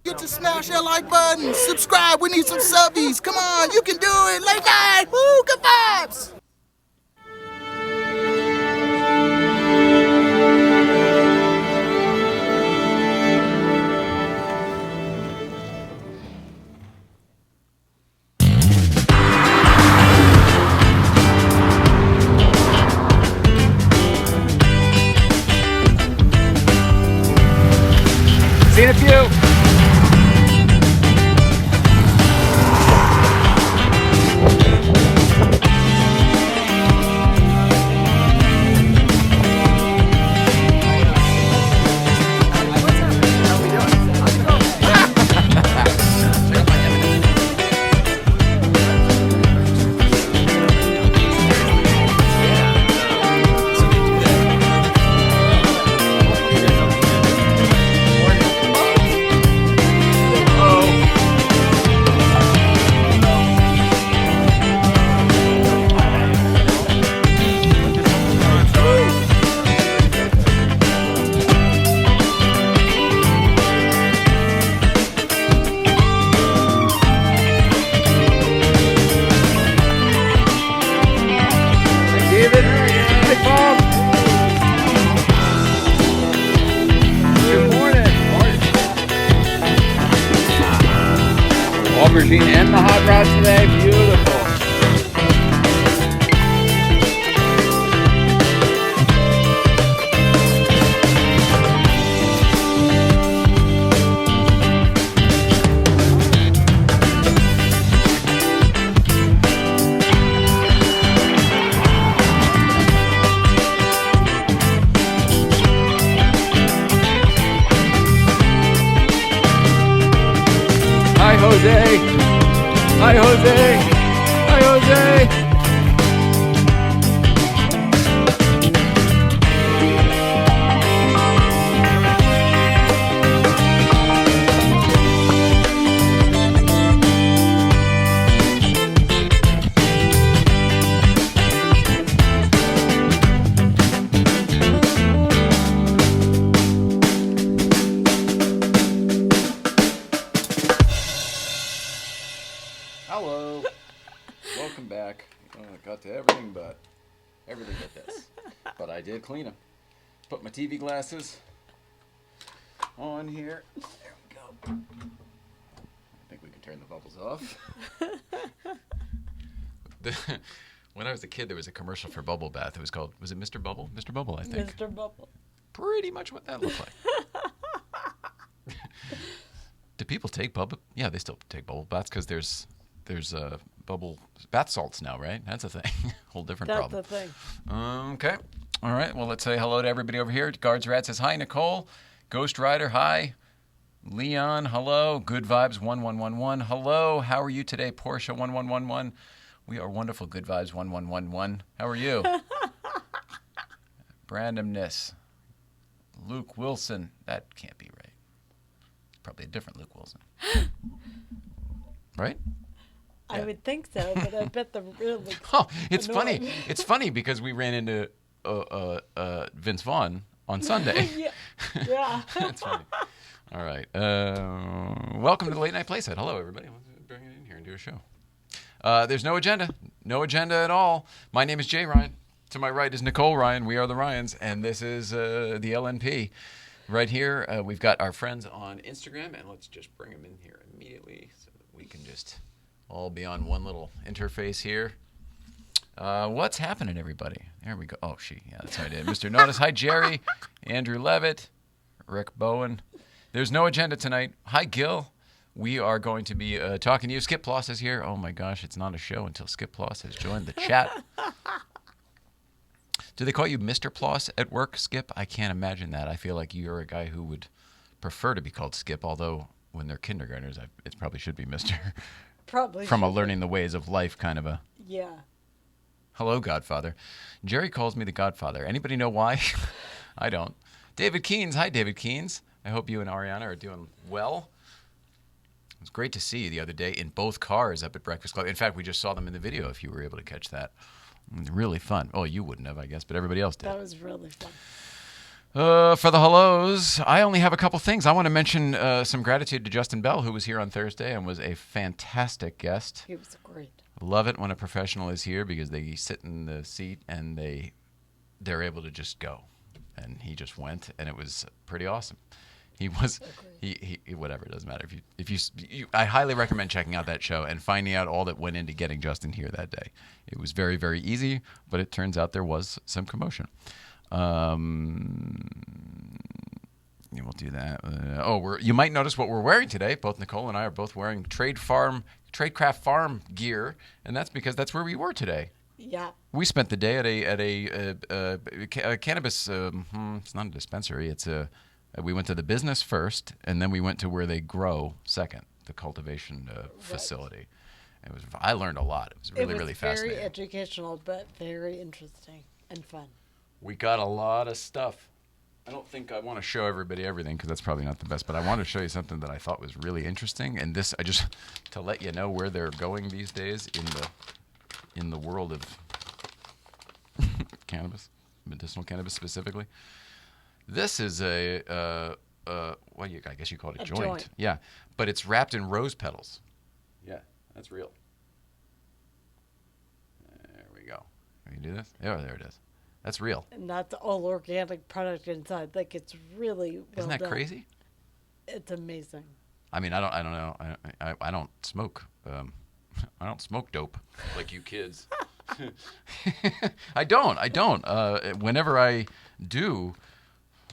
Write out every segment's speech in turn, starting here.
Get to smash that like button. Subscribe. We need some subbies. Come on, you can do it. Late night. Woo, good vibes. Seen a few. David, hi Bob. Good morning. Aubergine and the hot rods today. Beautiful. Hi, Jose. Hi, Jose. Hi, Jose. Hello. Welcome back. Oh, I got to everything but this. But I did clean them. Put my TV glasses on here. There we go. I think we can turn the bubbles off. When I was a kid, there was a commercial for Bubble Bath. It was called, was it Mr. Bubble? Mr. Bubble, I think. Mr. Bubble. Pretty much what that looked like. Do people take bubble? Yeah, they still take bubble baths because there's bubble bath salts now, right? That's a thing. Whole different problem. That's the thing. Okay. All right. Well, let's say hello to everybody over here. Guards Rat says hi. Nicole. Ghost Rider, hi. Leon, hello. Good Vibes 1111. Hello. How are you today? Portia 1111. We are wonderful. Good Vibes 1111. How are you? Randomness. Luke Wilson. That can't be right. Probably a different Luke Wilson. Right? I would think so, but I bet the real Luke. Oh, it's funny. It's funny because we ran into Vince Vaughn on Sunday. Yeah. That's funny. All right. Welcome to the Late Night Playset. Hello, everybody. Let's bring it in here and do a show. There's no agenda. No agenda at all. My name is Jay Ryan. To my right is Nicole Ryan. We are the Ryans, and this is the LNP. Right here, we've got our friends on Instagram, and let's just bring them in here immediately so that we can just all be on one little interface here. What's happening, everybody? There we go. Oh, yeah, that's how I did. Mr. Notice. Hi, Jerry. Andrew Levitt. Rick Bowen. There's no agenda tonight. Hi, Gil. We are going to be talking to you. Skip Ploss is here. Oh, my gosh, it's not a show until Skip Ploss has joined the chat. Do they call you Mr. Ploss at work, Skip? I can't imagine that. I feel like you're a guy who would prefer to be called Skip, although when they're kindergartners, it probably should be Mr. Probably. From a learning the ways of life kind of a... Yeah. Hello, Godfather. Jerry calls me the Godfather. Anybody know why? I don't. David Keynes. Hi, David Keynes. I hope you and Ariana are doing well. It was great to see you the other day in both cars up at Breakfast Club. In fact, we just saw them in the video if you were able to catch that. It was really fun. Oh, you wouldn't have, I guess, but everybody else did. That was really fun. For the hellos, I only have a couple things. I want to mention some gratitude to Justin Bell, who was here on Thursday and was a fantastic guest. He was great. Love it when a professional is here because they sit in the seat and they're able to just go. And he just went, and it was pretty awesome. He was, he whatever, it doesn't matter. If you, I highly recommend checking out that show and finding out all that went into getting Justin here that day. It was very, very easy, but it turns out there was some commotion. We'll do that. You might notice what we're wearing today. Both Nicole and I are both wearing Tradecraft Farm gear, and that's because that's where we were today. Yeah. We spent the day at a cannabis. It's not a dispensary. We went to the business first, and then we went to where they grow second, the cultivation facility. I learned a lot. It was really fascinating. Very educational, but very interesting and fun. We got a lot of stuff. I don't think I want to show everybody everything because that's probably not the best, but I want to show you something that I thought was really interesting. And this, to let you know where they're going these days in the world of cannabis, medicinal cannabis specifically. This is I guess you call it a joint. Yeah, but it's wrapped in rose petals. Yeah, that's real. There we go. Can you do this? Oh, there it is. That's real. And that's all organic product inside. Like, it's really well Isn't that done. crazy? It's amazing. I mean, I don't know. I don't smoke. I don't smoke dope like you kids. I don't. Whenever I do,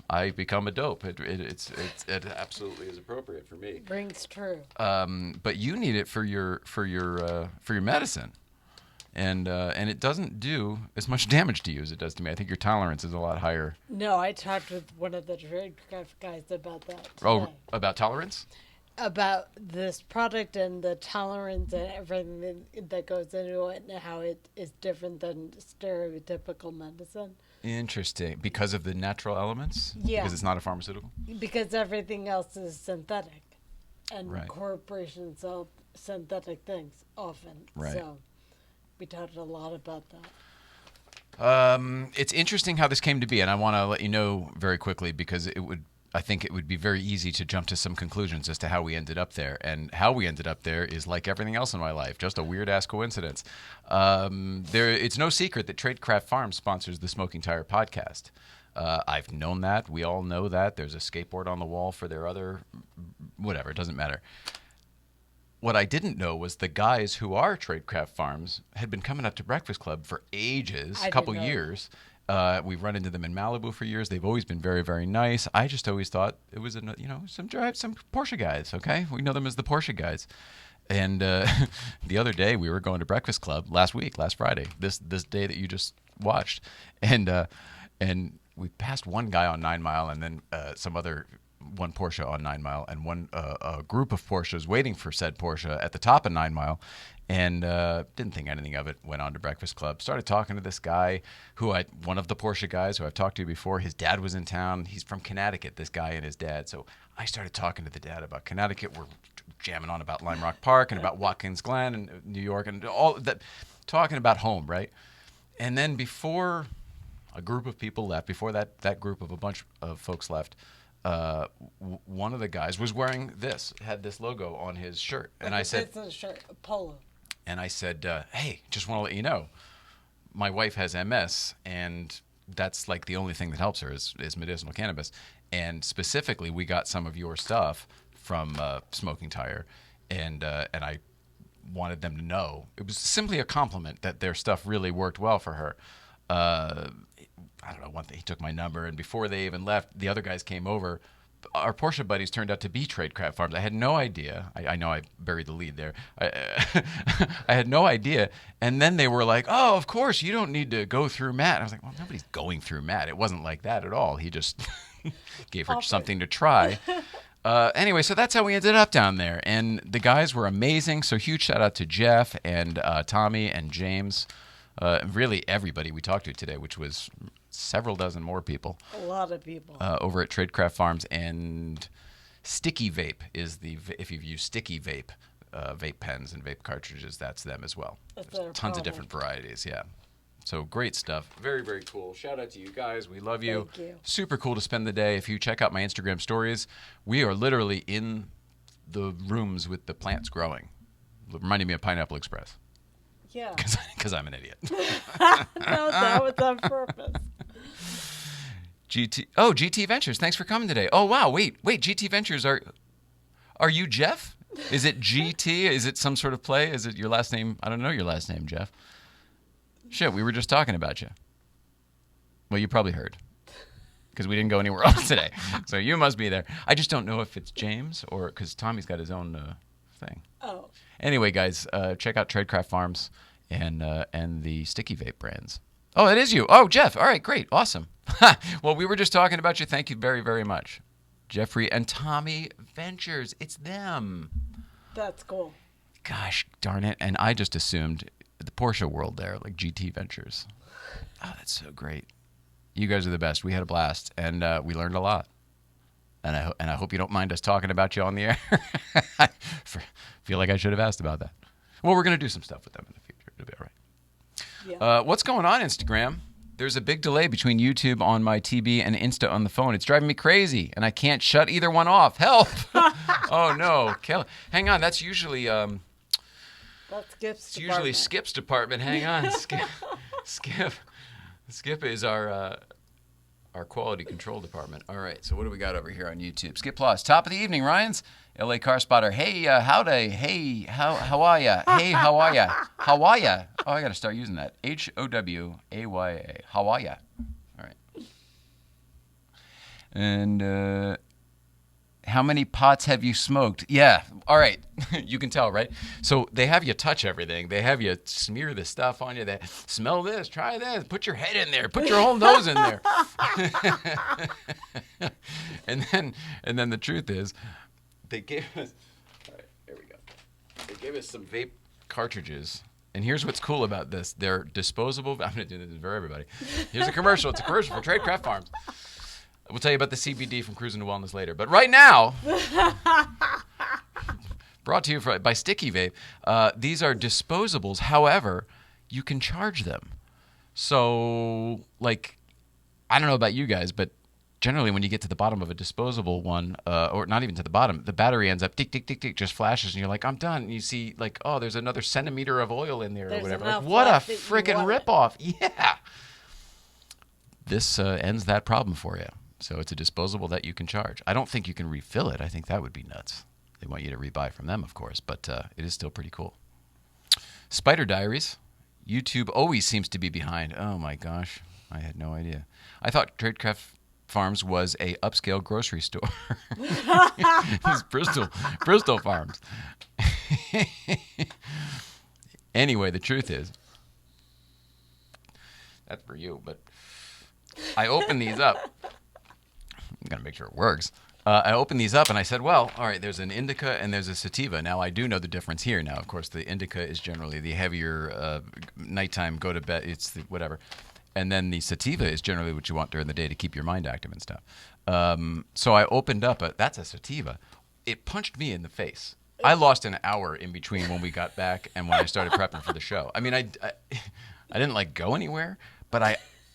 I become a dope. It absolutely is appropriate for me. Rings true. But you need it for your medicine, and it doesn't do as much damage to you as it does to me. I think your tolerance is a lot higher. No, I talked with one of the Tradecraft guys about that today. Oh, about tolerance? About this product and the tolerance and everything that goes into it and how it is different than stereotypical medicine. Interesting. Because of the natural elements? Yeah. Because it's not a pharmaceutical? Because everything else is synthetic. And Right. corporations sell synthetic things often. Right. So we talked a lot about that. It's interesting how this came to be, and I want to let you know very quickly because I think it would be very easy to jump to some conclusions as to how we ended up there. And how we ended up there is like everything else in my life, just a weird-ass coincidence. It's no secret that Tradecraft Farms sponsors the Smoking Tire podcast. I've known that. We all know that. There's a skateboard on the wall for their other whatever. It doesn't matter. What I didn't know was the guys who are Tradecraft Farms had been coming up to Breakfast Club for ages, a couple years. We've run into them in Malibu for years. They've always been very, very nice. I just always thought it was, some Porsche guys, okay? We know them as the Porsche guys. And the other day we were going to Breakfast Club last Friday, this day that you just watched. And we passed one guy on 9 Mile and then one Porsche on 9 Mile and a group of Porsches waiting for said Porsche at the top of 9 Mile. And didn't think anything of it. Went on to Breakfast Club. Started talking to this guy one of the Porsche guys who I've talked to before. His dad was in town. He's from Connecticut, this guy and his dad. So I started talking to the dad about Connecticut. We're jamming on about Lime Rock Park and about Watkins Glen and New York and all that, talking about home, right? And then before a group of people left, before that group of a bunch of folks left, one of the guys was wearing had this logo on his shirt. And I said, it's a shirt, a polo. And I said, hey, just want to let you know, my wife has MS, and that's like the only thing that helps her is medicinal cannabis. And specifically, we got some of your stuff from Smoking Tire, and I wanted them to know. It was simply a compliment that their stuff really worked well for her. I don't know, he took my number, and before they even left, the other guys came over. Our Porsche buddies turned out to be Tradecraft Farms. I had no idea. I know I buried the lead there. I had no idea. And then they were like, oh, of course, you don't need to go through Matt. And I was like, well, nobody's going through Matt. It wasn't like that at all. He just gave her something to try. Anyway, so that's how we ended up down there. And the guys were amazing. So huge shout out to Jeff and Tommy and James. Really everybody we talked to today, which was several dozen more people. A lot of people. Over at Tradecraft Farms. And Sticky Vape is if you've used Sticky Vape, vape pens and vape cartridges, that's them as well. That's There's tons of different varieties, yeah. So great stuff. Very, very cool. Shout out to you guys. We love you. Thank you. Super cool to spend the day. If you check out my Instagram stories, we are literally in the rooms with the plants growing. Reminding me of Pineapple Express. Yeah. Because I'm an idiot. No, that was on purpose. GT Ventures. Thanks for coming today. Oh, wow. Wait. GT Ventures, are you Jeff? Is it GT? Is it some sort of play? Is it your last name? I don't know your last name, Jeff. Shit, we were just talking about you. Well, you probably heard. Because we didn't go anywhere else today. So you must be there. I just don't know if it's James or because Tommy's got his own thing. Oh. Anyway, guys, check out Tradecraft Farms and the Sticky Vape brands. Oh, it is you. Oh, Jeff. All right, great. Awesome. Well, we were just talking about you. Thank you very, very much. Jeffrey and Tommy Ventures. It's them. That's cool. Gosh darn it. And I just assumed the Porsche world there, like GT Ventures. Oh, that's so great. You guys are the best. We had a blast, and we learned a lot. And I hope you don't mind us talking about you on the air. I feel like I should have asked about that. Well, we're going to do some stuff with them in the future. It'll be all right. Yeah. What's going on, Instagram? There's a big delay between YouTube on my TB and Insta on the phone. It's driving me crazy, and I can't shut either one off. Help! Oh, no. Hang on. That's usually... That's Skip's It's usually Skip's department. Hang on. Skip is our quality control department. All right, so what do we got over here on YouTube? Skip Plus. Top of the evening, Ryan's. LA Car Spotter. Hey, howdy. Hey, how are ya? Hey, how are ya? How are ya? Oh, I got to start using that. Howaya. How are ya? All right. And how many pots have you smoked? Yeah. All right. You can tell, right? So they have you touch everything. They have you smear the stuff on you. They smell this, try this, put your head in there, put your whole nose in there. and then the truth is, they gave us. All right, here we go. They gave us some vape cartridges. And here's what's cool about this. They're disposable. I'm going to do this for everybody. Here's a commercial. It's a commercial for Tradecraft Farms. We'll tell you about the CBD from Cruising to Wellness later. But right now, brought to you by Sticky Vape, these are disposables. However, you can charge them. So, like, I don't know about you guys, but generally when you get to the bottom of a disposable one, or not even to the bottom, the battery ends up tick, tick, tick, tick, just flashes, and you're like, I'm done. And you see, like, oh, there's another centimeter of oil in there or whatever. Like, what a freaking ripoff. Yeah. This ends that problem for you. So it's a disposable that you can charge. I don't think you can refill it. I think that would be nuts. They want you to rebuy from them, of course, but it is still pretty cool. Spider Diaries. YouTube always seems to be behind. Oh, my gosh. I had no idea. I thought Tradecraft Farms was a upscale grocery store. It's Bristol Farms. Anyway, the truth is, that's for you, but I opened these up. I'm going to make sure it works. I opened these up and I said, well, all right, there's an indica and there's a sativa. Now, I do know the difference here. Now, of course, the indica is generally the heavier nighttime, go to bed, it's the whatever. And then the sativa is generally what you want during the day to keep your mind active and stuff. So I opened up that's a sativa. It punched me in the face. I lost an hour in between when we got back and when I started prepping for the show. I mean, I didn't like go anywhere, but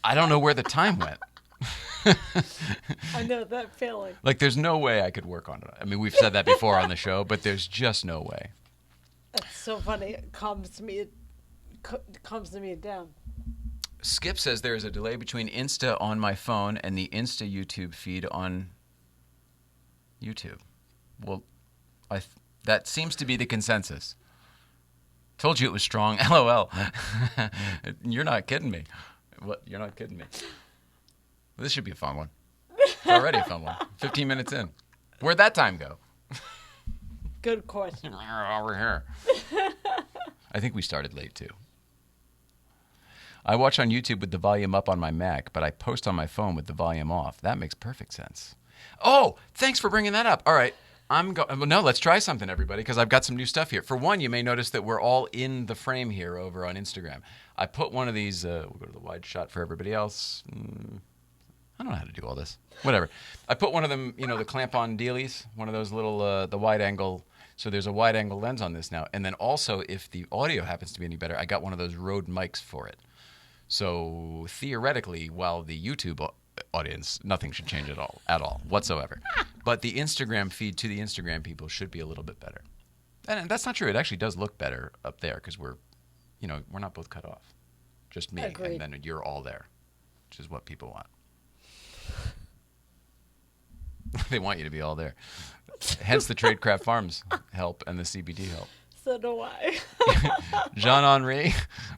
I don't know where the time went. I know that feeling. Like, there's no way I could work on it. I mean, we've said that before on the show, but there's just no way. It's so funny. It calms me down. Skip says there is a delay between Insta on my phone and the Insta YouTube feed on YouTube. Well, that seems to be the consensus. Told you it was strong. LOL. You're not kidding me. What? You're not kidding me. This should be a fun one. It's already a fun one. 15 minutes in. Where'd that time go? Good question. Over here. I think we started late, too. I watch on YouTube with the volume up on my Mac, but I post on my phone with the volume off. That makes perfect sense. Oh, thanks for bringing that up. All right. No, let's try something, everybody, because I've got some new stuff here. For one, you may notice that we're all in the frame here over on Instagram. I put one of these, we'll go to the wide shot for everybody else. I don't know how to do all this. Whatever. I put one of them, the clamp-on dealies, one of those little, the wide angle. So there's a wide angle lens on this now. And then also, if the audio happens to be any better, I got one of those Rode mics for it. So theoretically, while the YouTube audience, nothing should change at all whatsoever. But the Instagram feed to the Instagram people should be a little bit better. And that's not true. It actually does look better up there because we're not both cut off. Just me, Agreed. and then you're all there, which is what people want. They want you to be all there. Hence the Tradecraft Farms help and the CBD help. So do I. Jean-Henri,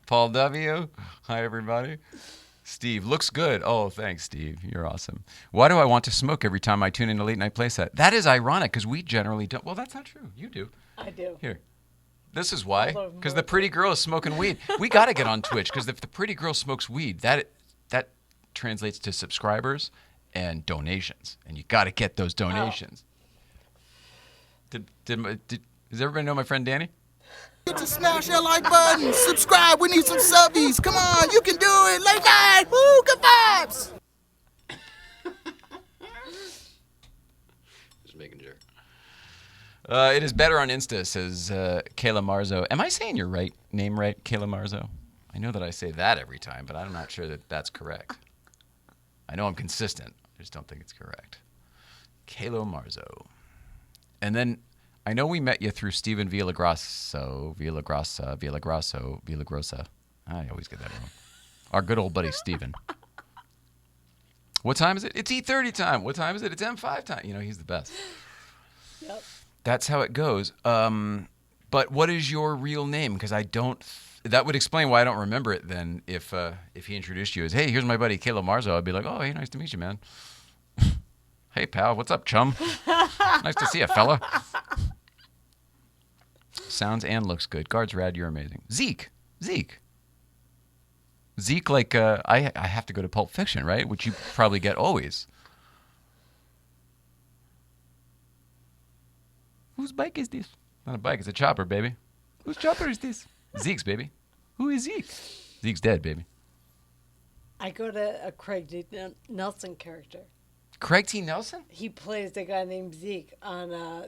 Paul W. Hi, everybody. Steve, looks good. Oh, thanks, Steve. You're awesome. Why do I want to smoke every time I tune in to Late Night Playset? That is ironic because we generally don't. Well, that's not true. You do. I do. Here. This is why. Because the pretty girl is smoking weed. We got to get on Twitch because if the pretty girl smokes weed, that translates to subscribers and donations. And you got to get those donations. Oh. Does everybody know my friend Danny? To smash that like button, subscribe. We need some subbies. Come on, you can do it. Late night. Woo, good vibes. Just making sure. It is better on Insta, says Kayla Marzo. Am I saying your name right, Kayla Marzo? I know that I say that every time, but I'm not sure that that's correct. I know I'm consistent. I just don't think it's correct. Kayla Marzo. And then I know we met you through Steven Villagrosa. I always get that wrong. Our good old buddy Steven. What time is it? It's E30 time. What time is it? It's M5 time. He's the best. Yep. That's how it goes. But what is your real name? Because I don't. That would explain why I don't remember it. Then, if he introduced you as, "Hey, here's my buddy Kayla Marzo," I'd be like, "Oh, hey, nice to meet you, man." "Hey, pal, what's up, chum? Nice to see you, fella." Sounds and looks good. Guard's rad. You're amazing. Zeke, like I have to go to Pulp Fiction, right? Which you probably get always. Whose bike is this? Not a bike, it's a chopper, baby. Whose chopper is this? Zeke's, baby. Who is Zeke? Zeke's dead, baby. I go to a Craig D. Nelson character. Craig T. Nelson? He plays a guy named Zeke on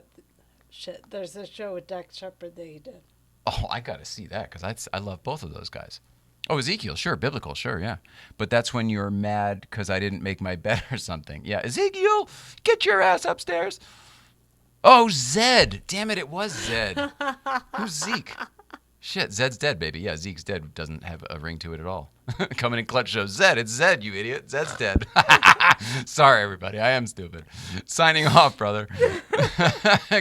there's a show with Dak Shepard that he did. Oh, I got to see that because I love both of those guys. Oh, Ezekiel, sure. Biblical, sure, yeah. But that's when you're mad because I didn't make my bed or something. Yeah, Ezekiel, get your ass upstairs. Oh, Zed. Damn it was Zed. Who's Zeke? Shit, Zed's dead, baby. Yeah, Zeke's dead. Doesn't have a ring to it at all. Coming in clutch show. Zed, it's Zed, you idiot. Zed's dead. Sorry, everybody. I am stupid. Signing off, brother.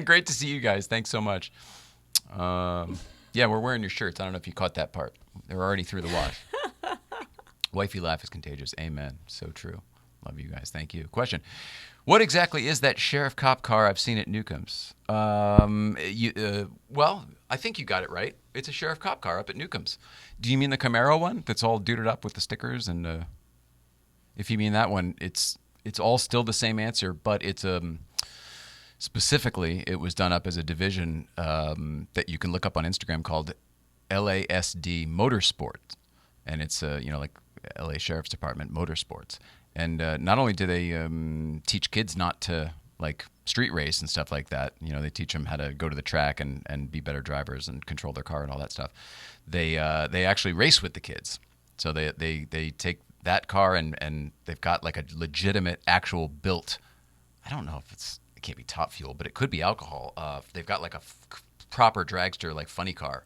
Great to see you guys. Thanks so much. Yeah, we're wearing your shirts. I don't know if you caught that part. They're already through the wash. Wifey laugh is contagious. Amen. So true. Love you guys. Thank you. Question. What exactly is that sheriff cop car I've seen at Newcomb's? Well, I think you got it right. It's a sheriff cop car up at Newcomb's. Do you mean the Camaro one that's all duded up with the stickers? And if you mean that one, it's all still the same answer, but it's specifically it was done up as a division that you can look up on Instagram called LASD Motorsport, and it's like LA Sheriff's Department Motorsports. And not only do they teach kids not to like street race and stuff like that, they teach them how to go to the track and be better drivers and control their car and all that stuff. They actually race with the kids. So they take that car and they've got like a legitimate actual built. I don't know if it can't be Top Fuel, but it could be alcohol. They've got like a proper dragster like funny car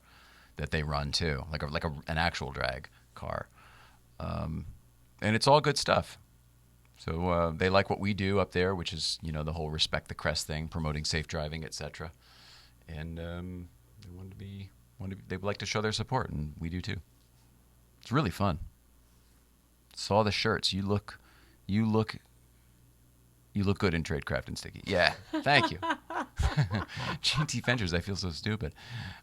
that they run too, like an actual drag car, and it's all good stuff. So they like what we do up there, which is the whole respect the crest thing, promoting safe driving, etc. And they would like to show their support, and we do too. It's really fun. Saw the shirts. You look good in Tradecraft and Sticky. Yeah, thank you. GT Ventures. I feel so stupid.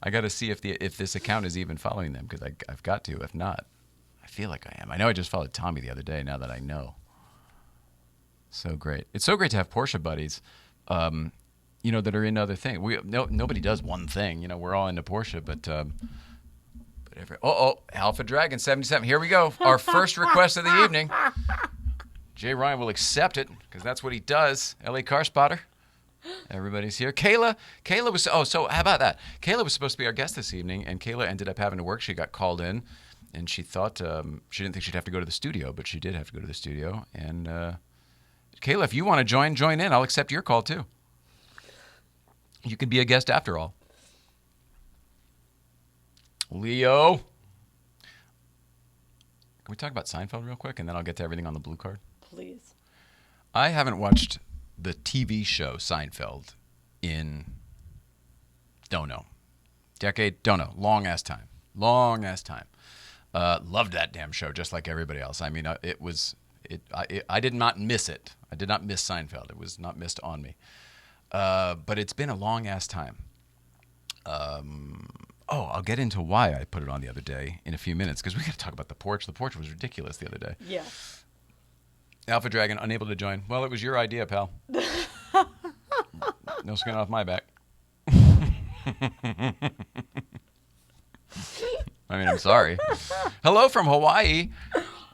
I got to see if this account is even following them because I've got to. If not, I feel like I am. I know I just followed Tommy the other day. Now that I know. So great. It's so great to have Porsche buddies, that are into other things. Nobody does one thing. We're all into Porsche, but Alpha Dragon 77. Here we go. Our first request of the evening. Jay Ryan will accept it because that's what he does. LA Car Spotter. Everybody's here. Kayla was. Oh, so how about that? Kayla was supposed to be our guest this evening, and Kayla ended up having to work. She got called in, and she thought she didn't think she'd have to go to the studio, but she did have to go to the studio. And Kayla, if you want to join in. I'll accept your call too. You could be a guest after all. Leo, can we talk about Seinfeld real quick, and then I'll get to everything on the blue card? Please. I haven't watched the TV show Seinfeld in, don't know, decade, don't know, long ass time. Loved that damn show just like everybody else. I mean, I did not miss it. I did not miss Seinfeld. It was not missed on me. But it's been a long ass time. I'll get into why I put it on the other day in a few minutes, because we got to talk about the porch. The porch was ridiculous the other day. Yeah. Alpha Dragon, unable to join. Well, it was your idea, pal. No skin off my back. I mean, I'm sorry. Hello from Hawaii.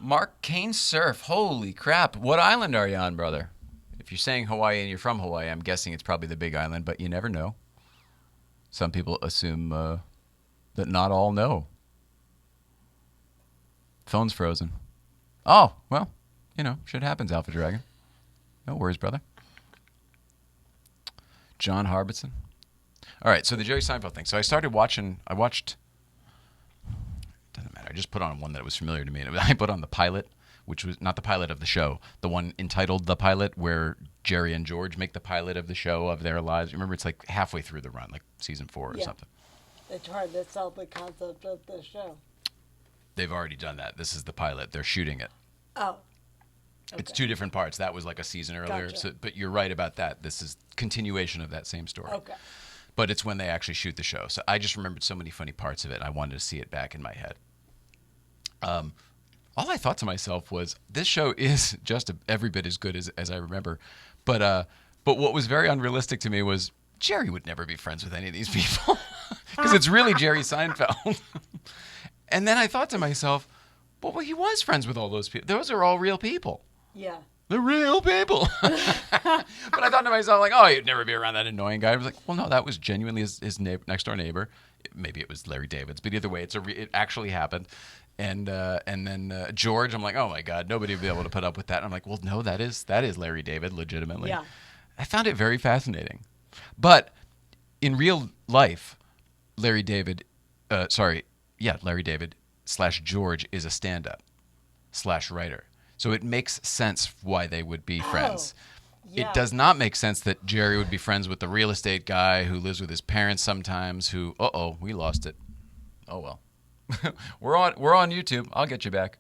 Mark Kane Surf. Holy crap. What island are you on, brother? If you're saying Hawaii and you're from Hawaii, I'm guessing it's probably the big island, but you never know. Some people assume that not all know. Phone's frozen. Oh, well, shit happens, Alpha Dragon. No worries, brother. John Harbison. All right, so the Jerry Seinfeld thing. So I watched, doesn't matter, I just put on one that was familiar to me. I put on the pilot, which was not the pilot of the show, the one entitled The Pilot, where Jerry and George make the pilot of the show of their lives. Remember, it's like halfway through the run, like season 4 or something. They tried to sell the concept of the show. They've already done that. This is the pilot. They're shooting it. Oh. Okay. It's 2 different parts. That was like a season earlier. Gotcha. So, but you're right about that. This is continuation of that same story. Okay. But it's when they actually shoot the show. So I just remembered so many funny parts of it. I wanted to see it back in my head. All I thought to myself was, this show is just every bit as good as I remember. But what was very unrealistic to me was Jerry would never be friends with any of these people because it's really Jerry Seinfeld. And then I thought to myself, well, he was friends with all those people. Those are all real people. Yeah. They're real people. But I thought to myself, like, oh, you'd never be around that annoying guy. I was like, well, no, that was genuinely his next door neighbor. Maybe it was Larry David's, but either way, it actually happened. And then George, I'm like, oh my God, nobody would be able to put up with that. And I'm like, well, no, that is Larry David, legitimately. Yeah. I found it very fascinating. But in real life, Larry David / George is a stand-up / writer. So it makes sense why they would be friends. Yeah. It does not make sense that Jerry would be friends with the real estate guy who lives with his parents sometimes, who, we lost it. Oh, well. We're on YouTube. I'll get you back.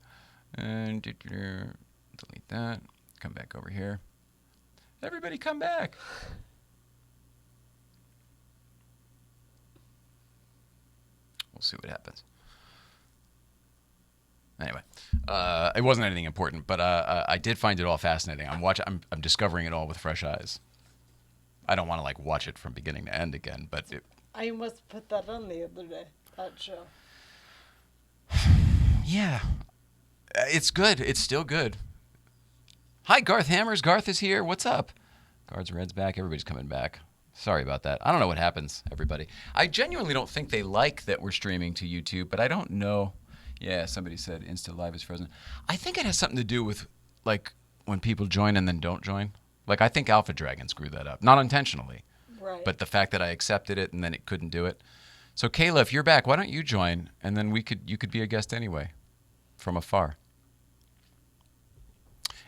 And delete that. Come back over here. Everybody come back. We'll see what happens. Anyway, it wasn't anything important, but I did find it all fascinating. I'm discovering it all with fresh eyes. I don't want to watch it from beginning to end again, but I must put that on the other day, that show. Yeah, it's good. It's still good. Hi, Garth Hammers. Garth is here. What's up? Guards Red's back. Everybody's coming back. Sorry about that. I don't know what happens, everybody. I genuinely don't think they like that we're streaming to YouTube, but I don't know. Yeah, somebody said Insta Live is frozen. I think it has something to do with, when people join and then don't join. I think Alpha Dragon screwed that up. Not intentionally. Right. But the fact that I accepted it and then it couldn't do it. So, Kayla, if you're back, why don't you join? And then you could be a guest anyway, from afar.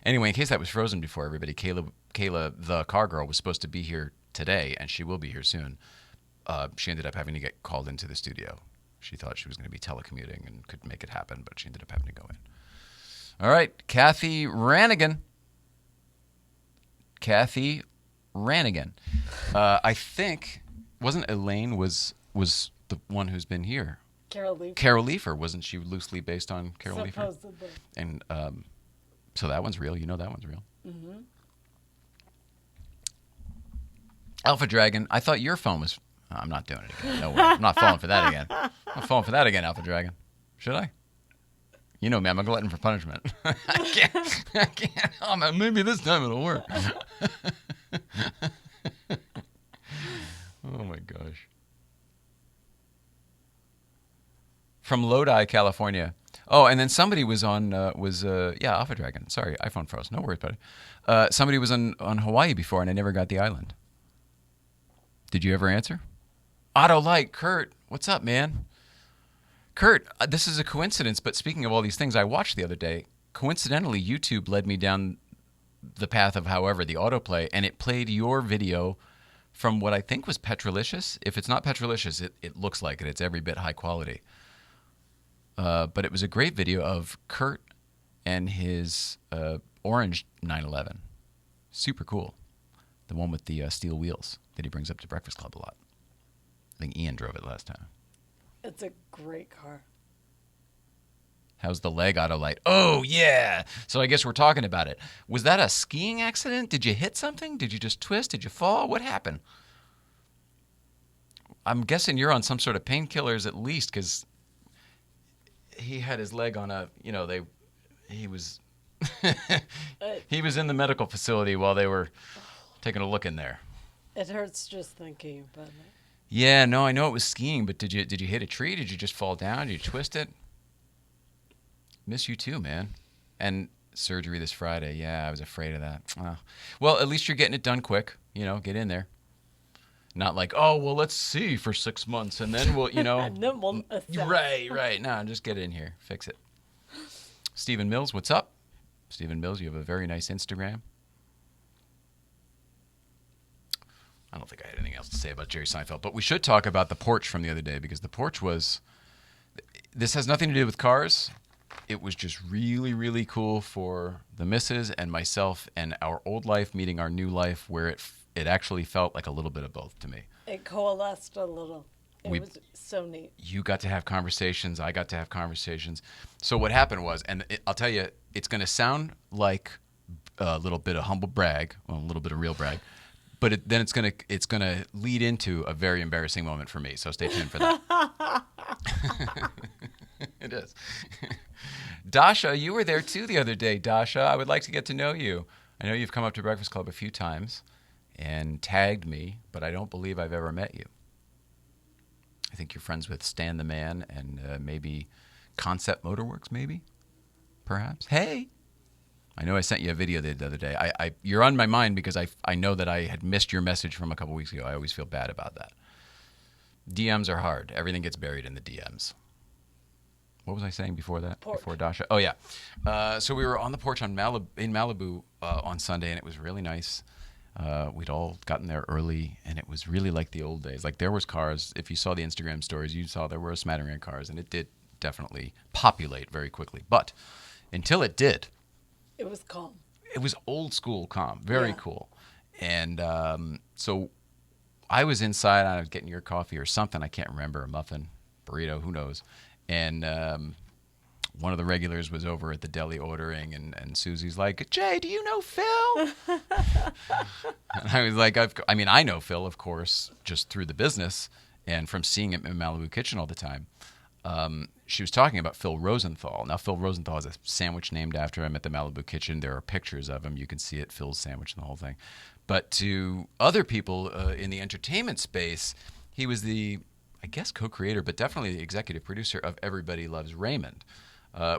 Anyway, in case that was frozen before, everybody, Kayla, the car girl, was supposed to be here today, and she will be here soon. She ended up having to get called into the studio. She thought she was going to be telecommuting and could make it happen, but she ended up having to go in. All right, Kathy Rannigan. I think, wasn't Elaine was the one who's been here? Carol Leifer. Carol Leifer, wasn't she loosely based on Carol Leifer? Supposedly. And so that one's real. You know that one's real. Mm-hmm. Alpha Dragon, I thought your phone was... I'm not doing it again. No way. I'm not falling for that again. I'm not falling for that again, Alpha Dragon. Should I? You know me. I'm a glutton for punishment. I can't. Oh, man, maybe this time it'll work. Oh, my gosh. From Lodi, California. Oh, and then somebody was on Alpha Dragon. Sorry, iPhone froze. No worries about it. Somebody was on Hawaii before, and I never got the island. Did you ever answer? Autolite, Kurt, what's up, man? Kurt, this is a coincidence, but speaking of all these things I watched the other day, coincidentally, YouTube led me down the path of, however, the autoplay, and it played your video from what I think was Petrolicious. If it's not Petrolicious, it looks like it. It's every bit high quality. But it was a great video of Kurt and his orange 911. Super cool. The one with the steel wheels that he brings up to Breakfast Club a lot. I think Ian drove it last time. It's a great car. How's the leg Autolite? Oh, yeah. So I guess we're talking about it. Was that a skiing accident? Did you hit something? Did you just twist? Did you fall? What happened? I'm guessing you're on some sort of painkillers at least, because he had his leg on a, he was he was in the medical facility while they were taking a look in there. It hurts just thinking about it. Yeah, no, I know it was skiing, but did you hit a tree? Did you just fall down? Did you twist it? Miss you too, man. And surgery this Friday. Yeah, I was afraid of that. Well, at least you're getting it done quick. Get in there. Not like, oh, well, let's see for 6 months, and then we'll, And then we'll assess. Right. No, just get in here. Fix it. Stephen Mills, what's up? Stephen Mills, you have a very nice Instagram. I don't think I had anything else to say about Jerry Seinfeld, but we should talk about the porch from the other day, because the porch was, this has nothing to do with cars. It was just really, really cool for the missus and myself and our old life meeting our new life, where it actually felt like a little bit of both to me. It coalesced a little. It was so neat. You got to have conversations. I got to have conversations. So what happened was, and I'll tell you, it's going to sound like a little bit of humble brag, well, a little bit of real brag, but then it's gonna lead into a very embarrassing moment for me. So stay tuned for that. It is. Dasha, you were there too the other day. Dasha, I would like to get to know you. I know you've come up to Breakfast Club a few times and tagged me, but I don't believe I've ever met you. I think you're friends with Stan the Man and maybe Concept Motorworks, maybe, perhaps. Hey, I know I sent you a video the other day. You're on my mind because I know that I had missed your message from a couple weeks ago. I always feel bad about that. DMs are hard. Everything gets buried in the DMs. What was I saying before that? Porch. Before Dasha? Oh, yeah. So we were on the porch in Malibu on Sunday, and it was really nice. We'd all gotten there early, and it was really like the old days. Like, there was cars. If you saw the Instagram stories, you saw there were a smattering of cars, and it did definitely populate very quickly. But until it did, it was calm. It was old school calm. Very Yeah. cool. And so I was inside. I was getting your coffee or something. I can't remember. A muffin, burrito, who knows. And one of the regulars was over at the deli ordering, and Susie's like, Jay, do you know Phil? And I was like, I know Phil, of course, just through the business and from seeing him in Malibu Kitchen all the time. She was talking about Phil Rosenthal. Now, Phil Rosenthal has a sandwich named after him at the Malibu Kitchen. There are pictures of him. You can see it, Phil's sandwich and the whole thing. But to other people in the entertainment space, he was the, I guess, co-creator, but definitely the executive producer of Everybody Loves Raymond,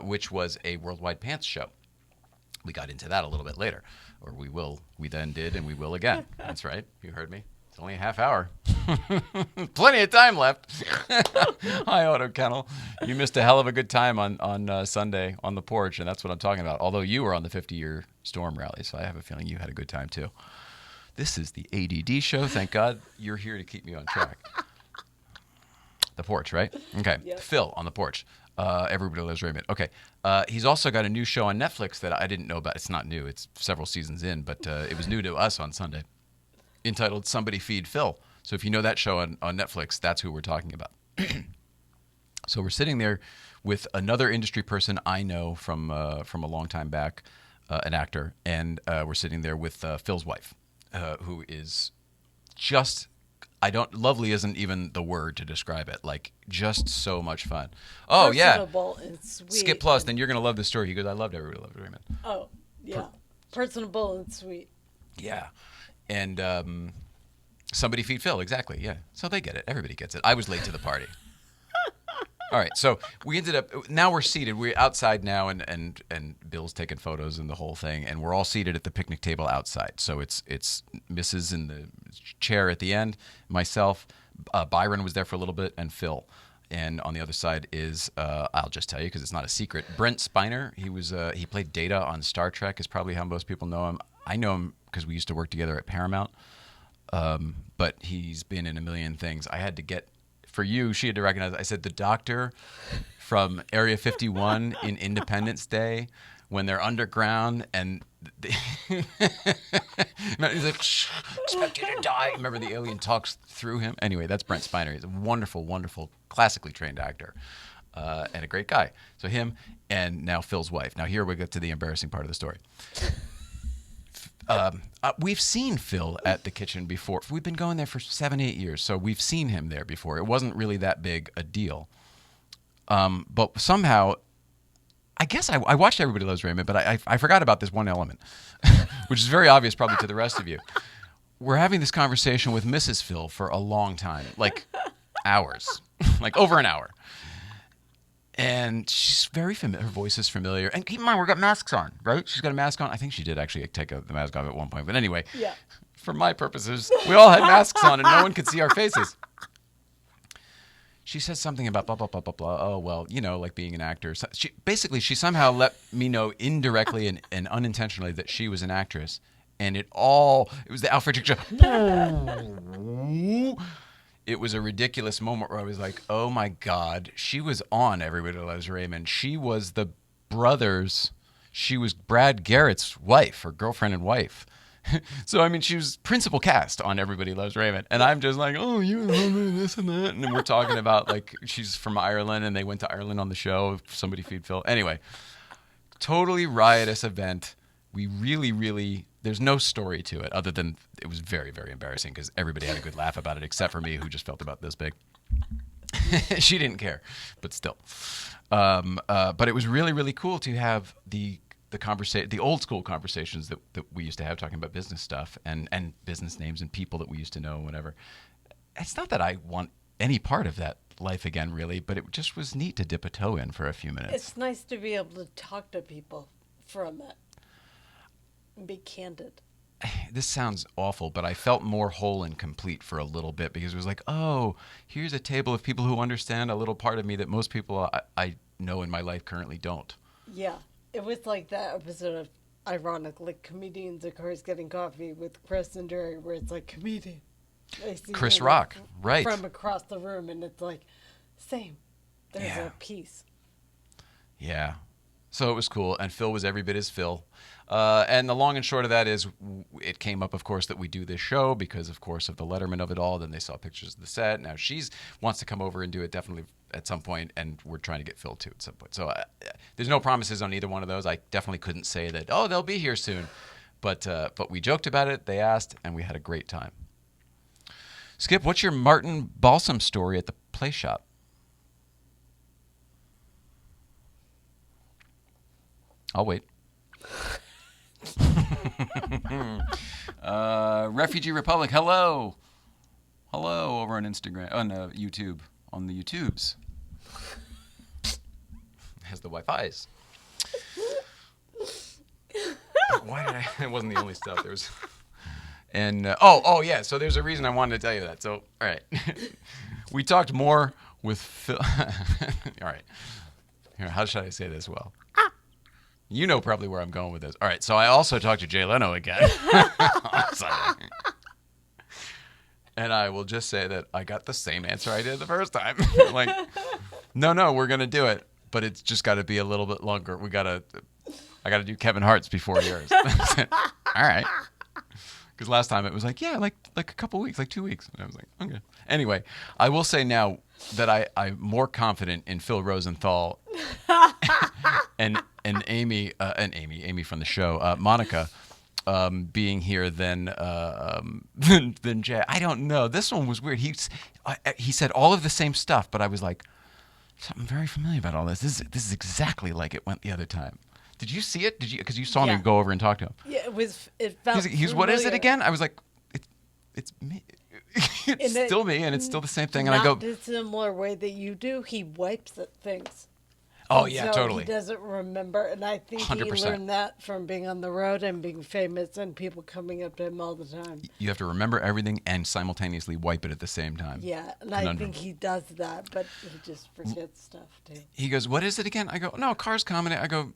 which was a Worldwide Pants show. We got into that a little bit later, or we will. We then did, and we will again. That's right. You heard me. It's only a half hour. Plenty of time left. Hi, Auto Kennel. You missed a hell of a good time on Sunday on the porch, and that's what I'm talking about. Although you were on the 50-year Storm rally, so I have a feeling you had a good time too. This is the ADD show. Thank God you're here to keep me on track. The porch, right? Okay. Yep. Phil on the porch. Everybody Loves Raymond. Okay. He's also got a new show on Netflix that I didn't know about. It's not new. It's several seasons in, but it was new to us on Sunday, entitled Somebody Feed Phil. So if you know that show on Netflix, that's who we're talking about. So we're sitting there with another industry person I know from a long time back, an actor, and we're sitting there with Phil's wife, who is just, lovely isn't even the word to describe it, like just so much fun. Oh, yeah. Personable and sweet. Skip Plus, then you're going to love this story. He goes, I loved Everybody Loves Raymond. Oh, yeah. Personable and sweet. Yeah. And Somebody Feed Phil, exactly, yeah. So they get it. Everybody gets it. I was late to the party. All right, so we ended up. Now we're seated. We're outside now, and Bill's taking photos and the whole thing, and we're all seated at the picnic table outside. So it's Mrs. in the chair at the end, myself, Byron was there for a little bit, and Phil. And on the other side is I'll just tell you because it's not a secret. Brent Spiner. He played Data on Star Trek. Is probably how most people know him. I know him because we used to work together at Paramount. But he's been in a million things. I had to get. For you, she had to recognize. I said the doctor from Area 51 in Independence Day when they're underground and he's like, expect you to die. Remember the alien talks through him? Anyway, that's Brent Spiner. He's a wonderful, wonderful, classically trained actor and a great guy. So him and now Phil's wife. Now here we get to the embarrassing part of the story. We've seen Phil at the kitchen before. We've been going there for 7-8 years, so we've seen him there before. It wasn't really that big a deal. But somehow, I guess I watched Everybody Loves Raymond, but I forgot about this one element, which is very obvious probably to the rest of you. We're having this conversation with Mrs. Phil for a long time, like hours, like over an hour. And she's very familiar. Her voice is familiar. And keep in mind, we've got masks on, right? She's got a mask on. I think she did actually take the mask off at one point. But anyway, yeah. For my purposes, we all had masks on and no one could see our faces. She says something about blah, blah, blah, blah, blah. Oh, well, like being an actor. So she somehow let me know indirectly and unintentionally that she was an actress. And it was the Alfred Hitchcock. It was a ridiculous moment where I was like, oh my God, she was on Everybody Loves Raymond. She was she was Brad Garrett's wife or girlfriend and wife. So, I mean, she was principal cast on Everybody Loves Raymond. And I'm just like, oh, you this and that. And then we're talking about like she's from Ireland and they went to Ireland on the show. Somebody feed Phil. Anyway, totally riotous event. We really, really, there's no story to it other than it was very, very embarrassing because everybody had a good laugh about it except for me who just felt about this big. She didn't care, but still. But it was really, really cool to have the old school conversations that we used to have talking about business stuff and business names and people that we used to know and whatever. It's not that I want any part of that life again, really, but it just was neat to dip a toe in for a few minutes. It's nice to be able to talk to people from it. Be candid. This sounds awful, but I felt more whole and complete for a little bit because it was like, oh, here's a table of people who understand a little part of me that most people I know in my life currently don't. Yeah. It was like that episode of Ironically Comedians of Course Getting Coffee with Chris and Jerry where it's like comedian. Chris Rock, right. From across the room and it's like, same. There's a piece. Yeah. So it was cool. And Phil was every bit as Phil. And the long and short of that is it came up, of course, that we do this show because, of course, of the Letterman of it all. Then they saw pictures of the set. Now wants to come over and do it definitely at some point, and we're trying to get Phil too at some point. So there's no promises on either one of those. I definitely couldn't say that, oh, they'll be here soon. But we joked about it. They asked, and we had a great time. Skip, what's your Martin Balsam story at the play shop? I'll wait. Refugee Republic, hello over on Instagram, on YouTube, on the YouTubes. Has the Wi-Fi's. Why did it wasn't the only stuff. There was, and oh yeah. So there's a reason I wanted to tell you that. So all right, we talked more with Phil. All right, here, how should I say this well? You know probably where I'm going with this. All right, so I also talked to Jay Leno again. And I will just say that I got the same answer I did the first time. Like, no, we're going to do it, but it's just got to be a little bit longer. I got to do Kevin Hart's before yours. All right. Because last time it was like, yeah, like a couple weeks, like 2 weeks. And I was like, okay. Anyway, I will say now that I'm more confident in Phil Rosenthal and Amy from the show, Monica, being here than Jay. I don't know. This one was weird. He said all of the same stuff, but I was like, something very familiar about all this. This is exactly like it went the other time. Did you see it? Did you? Because you saw me go over and talk to him. Yeah, it was. It felt. He's what is it again? I was like, it's me. It's In a still me, and it's still the same thing. And I go, not the similar way that you do. He wipes at things. oh, And yeah, so totally. He doesn't remember, and I think 100%. he learned that from being on the road and being famous and people coming up to him all the time. You have to remember everything and simultaneously wipe it at the same time. Yeah, and Conundrum. I think he does that, but he just forgets stuff too. He goes, what is it again? I go, no, car's coming. I go,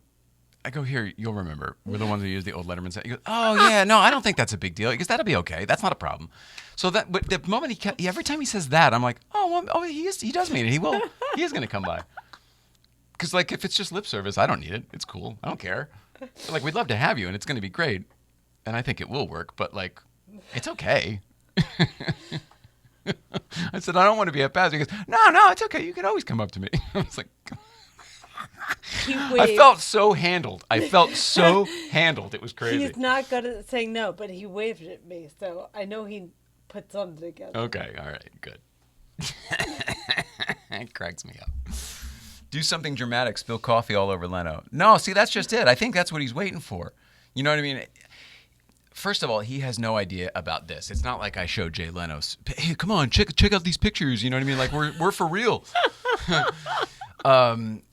here, you'll remember. We're the ones who use the old Letterman set. He goes, oh, yeah, no, I don't think that's a big deal. He goes, that'll be okay. That's not a problem. So but the moment every time he says that, I'm like, he does mean it. He is going to come by. Because, like, if it's just lip service, I don't need it. It's cool. I don't care. But, like, we'd love to have you, and it's going to be great. And I think it will work, but, like, it's okay. I said, I don't want to be a pastor. He goes, no, it's okay. You can always come up to me. I was like, I felt so handled. It was crazy. He's not good at saying no, but he waved at me, so I know he put something together. Okay, all right, good. It cracks me up. Do something dramatic, spill coffee all over Leno. No, see, that's just it. I think that's what he's waiting for. You know what I mean? First of all, he has no idea about this. It's not like I showed Jay Leno's, hey, come on, check out these pictures. You know what I mean? Like, we're for real.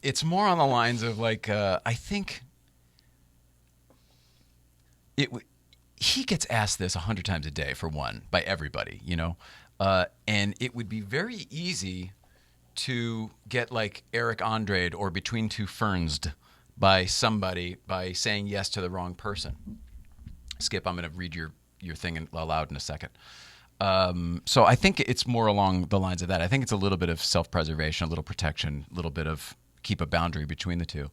It's more on the lines of, like, I think he gets asked this 100 times a day, for one, by everybody, you know? And it would be very easy to get, like, Eric Andre'd or Between Two Ferns'd by somebody by saying yes to the wrong person. Skip, I'm going to read your thing aloud in a second. So I think it's more along the lines of that. I think it's a little bit of self-preservation, a little protection, a little bit of keep a boundary between the two.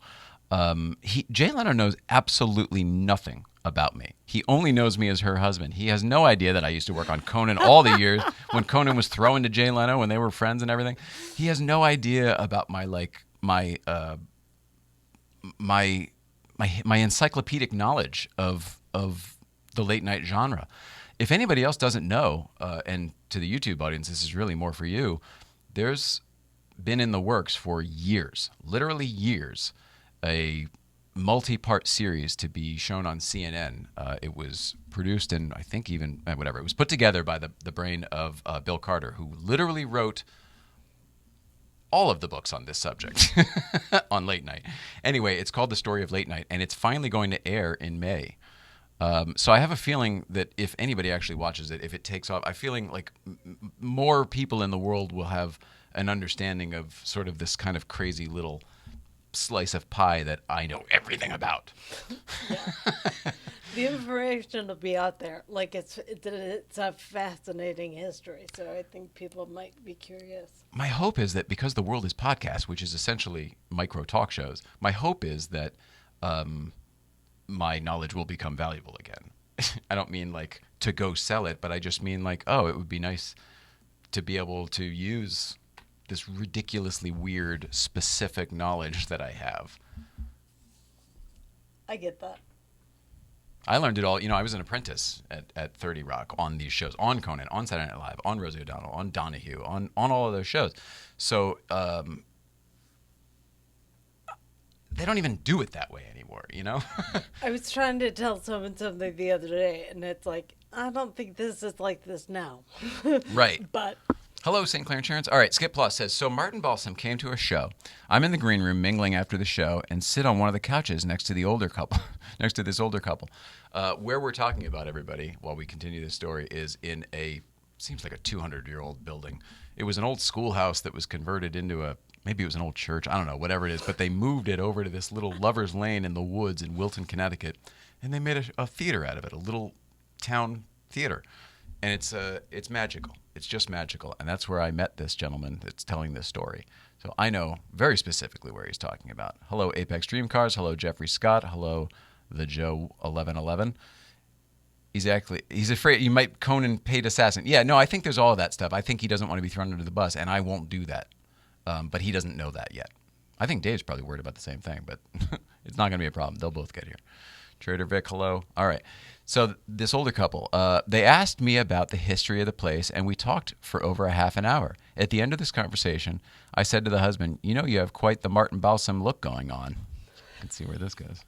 Jay Leno knows absolutely nothing about me. He only knows me as her husband. He has no idea that I used to work on Conan all the years when Conan was throwing to Jay Leno when they were friends and everything. He has no idea about my encyclopedic knowledge of the late night genre. If anybody else doesn't know, and to the YouTube audience, this is really more for you, there's been in the works for years, literally years, a multi-part series to be shown on CNN. It was produced and I think even, whatever, it was put together by the brain of Bill Carter, who literally wrote all of the books on this subject on late night. Anyway, it's called The Story of Late Night, and it's finally going to air in May. So I have a feeling that if anybody actually watches it, if it takes off, I'm feeling like more people in the world will have an understanding of sort of this kind of crazy little slice of pie that I know everything about. Yeah. The information will be out there. Like it's a fascinating history, so I think people might be curious. My hope is that because the world is podcast, which is essentially micro talk shows, my hope is that my knowledge will become valuable again. I don't mean like to go sell it, but I just mean like, oh, it would be nice to be able to use this ridiculously weird, specific knowledge that I have. I get that. I learned it all. You know, I was an apprentice at 30 Rock on these shows, on Conan, on Saturday Night Live, on Rosie O'Donnell, on Donahue, on all of those shows. So they don't even do it that way anymore, you know? I was trying to tell someone something the other day, and it's like, I don't think this is like this now. Right. But hello, St. Clair Insurance. All right, Skip Plus says, so Martin Balsam came to a show. I'm in the green room mingling after the show and sit on one of the couches next to this older couple. Where we're talking about, everybody, while we continue this story, is in seems like a 200-year-old building. It was an old schoolhouse that was converted into maybe it was an old church. I don't know, whatever it is. But they moved it over to this little lover's lane in the woods in Wilton, Connecticut. And they made a theater out of it, a little town theater. And it's magical. It's just magical. And that's where I met this gentleman that's telling this story. So I know very specifically where he's talking about. Hello, Apex Dream Cars. Hello, Jeffrey Scott. Hello, the Joe 1111. He's afraid you might Conan paid assassin. Yeah, no, I think there's all of that stuff. I think he doesn't want to be thrown under the bus, and I won't do that. But he doesn't know that yet. I think Dave's probably worried about the same thing, but it's not going to be a problem. They'll both get here. Trader Vic, hello. All right. So this older couple, they asked me about the history of the place, and we talked for over a half an hour. At the end of this conversation, I said to the husband, you know, you have quite the Martin Balsam look going on. Let's see where this goes.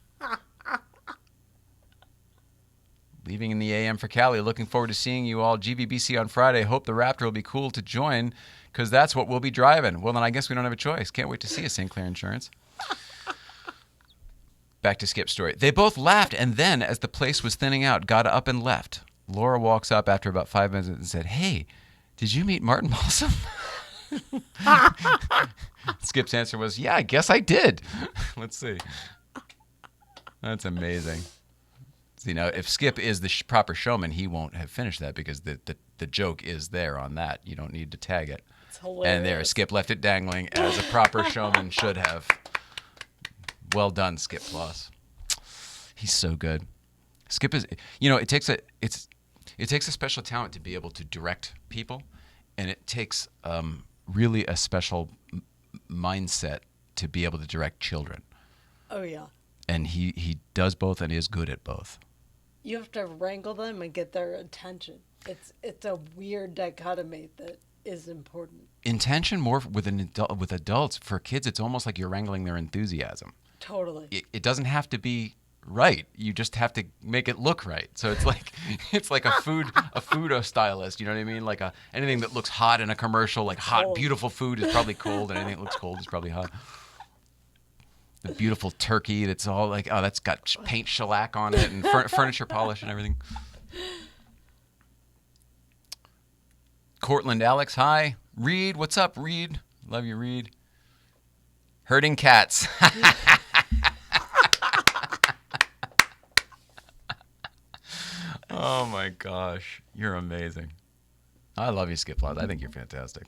Leaving in the AM for Cali. Looking forward to seeing you all GVBC on Friday. Hope the Raptor will be cool to join because that's what we'll be driving. Well, then I guess we don't have a choice. Can't wait to see you, St. Clair Insurance. Back to Skip's story. They both laughed and then, as the place was thinning out, got up and left. Laura walks up after about 5 minutes and said, "Hey, did you meet Martin Balsam?" Skip's answer was, "Yeah, I guess I did." Let's see. That's amazing. See, now, if Skip is the proper showman, he won't have finished that because the joke is there on that. You don't need to tag it. It's hilarious. And there, Skip left it dangling as a proper showman should have. Well done, Skip Floss. He's so good. Skip is, it takes a special talent to be able to direct people, and it takes really a special mindset to be able to direct children. Oh yeah. And he does both and is good at both. You have to wrangle them and get their attention. It's a weird dichotomy that is important. Intention more with adults. For kids, it's almost like you're wrangling their enthusiasm. Totally. It doesn't have to be right. You just have to make it look right. So it's like a food stylist. You know what I mean? Like anything that looks hot in a commercial, like hot, Cold. beautiful food is probably cold, and anything that looks cold is probably hot. The beautiful turkey that's all like, oh, that's got paint shellac on it and furniture polish and everything. Cortland Alex, hi. Reed, what's up, Reed? Love you, Reed. Herding cats. Oh my gosh, you're amazing. I love you, Skip Floss. I think you're fantastic.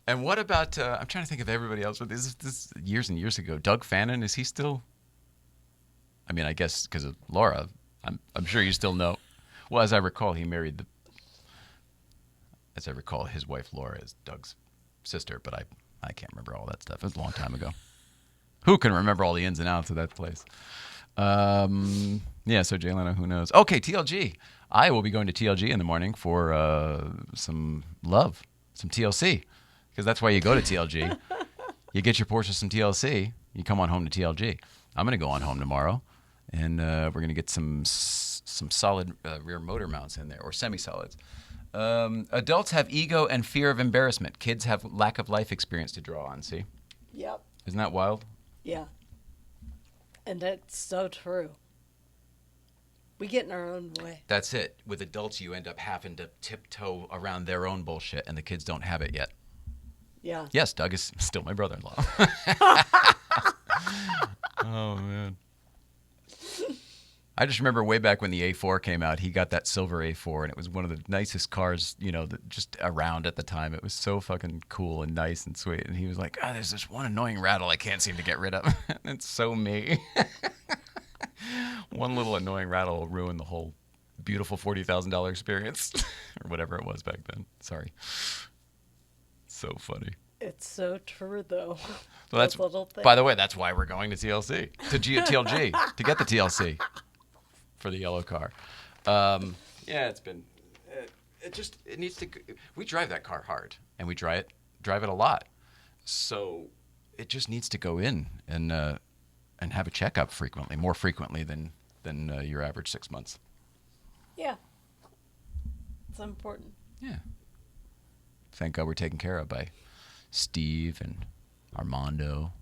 And what about, I'm trying to think of everybody else. This is years and years ago. Doug Fannin, is he still? I mean, I guess because of Laura, I'm sure you still know. Well, as I recall, he married as I recall, his wife Laura is Doug's sister, but I can't remember all that stuff. It was a long time ago. Who can remember all the ins and outs of that place? Yeah, so Jay Leno, who knows? Okay, TLG. I will be going to TLG in the morning for some love, some TLC. Because that's why you go to TLG. You get your Porsche some TLC. You come on home to TLG. I'm going to go on home tomorrow, and we're going to get some solid rear motor mounts in there, or semi-solids. Adults have ego and fear of embarrassment. Kids have lack of life experience to draw on, see? Yep. Isn't that wild? Yeah. And that's so true. We get in our own way. That's it. With adults, you end up having to tiptoe around their own bullshit, and the kids don't have it yet. Yeah. Yes, Doug is still my brother-in-law. Oh, man. I just remember way back when the A4 came out, he got that silver A4, and it was one of the nicest cars, that just around at the time. It was so fucking cool and nice and sweet. And he was like, there's this one annoying rattle I can't seem to get rid of. It's so me. One little annoying rattle will ruin the whole beautiful $40,000 experience, or whatever it was back then. Sorry. So funny. It's so true, though. Well, that's, by the way, that's why we're going to TLC, TLG, to get the TLC for the yellow car. Yeah, it's been, it needs to, we drive that car hard, and we drive it a lot. So it just needs to go in and have a checkup frequently, more frequently than your average 6 months. Yeah. It's important. Yeah. Thank God we're taken care of by Steve and Armando,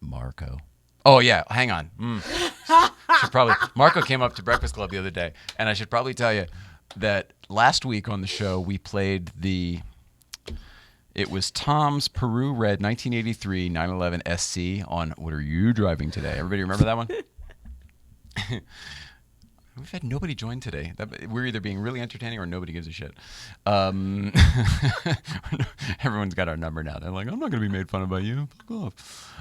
Marco. Oh, yeah. Hang on. Marco came up to Breakfast Club the other day, and I should probably tell you that last week on the show, we played it was Tom's Peru Red 1983 911 SC on What Are You Driving Today? Everybody remember that one? We've had nobody join today. We're either being really entertaining or nobody gives a shit. Everyone's got our number now. They're like, I'm not going to be made fun of by you. Fuck off.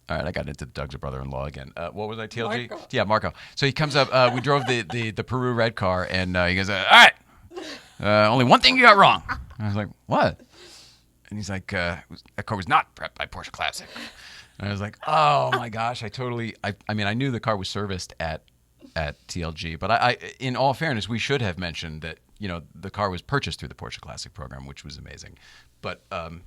All right, I got into Doug's brother-in-law again. What was I, TLG? Marco. Yeah, Marco. So he comes up. We drove the Peru Red car, and he goes, all right, only one thing you got wrong. And I was like, what? And he's like, that car was not prepped by Porsche Classic. And I was like, oh my gosh, I mean, I knew the car was serviced at TLG, but I, in all fairness, we should have mentioned that, the car was purchased through the Porsche Classic program, which was amazing. But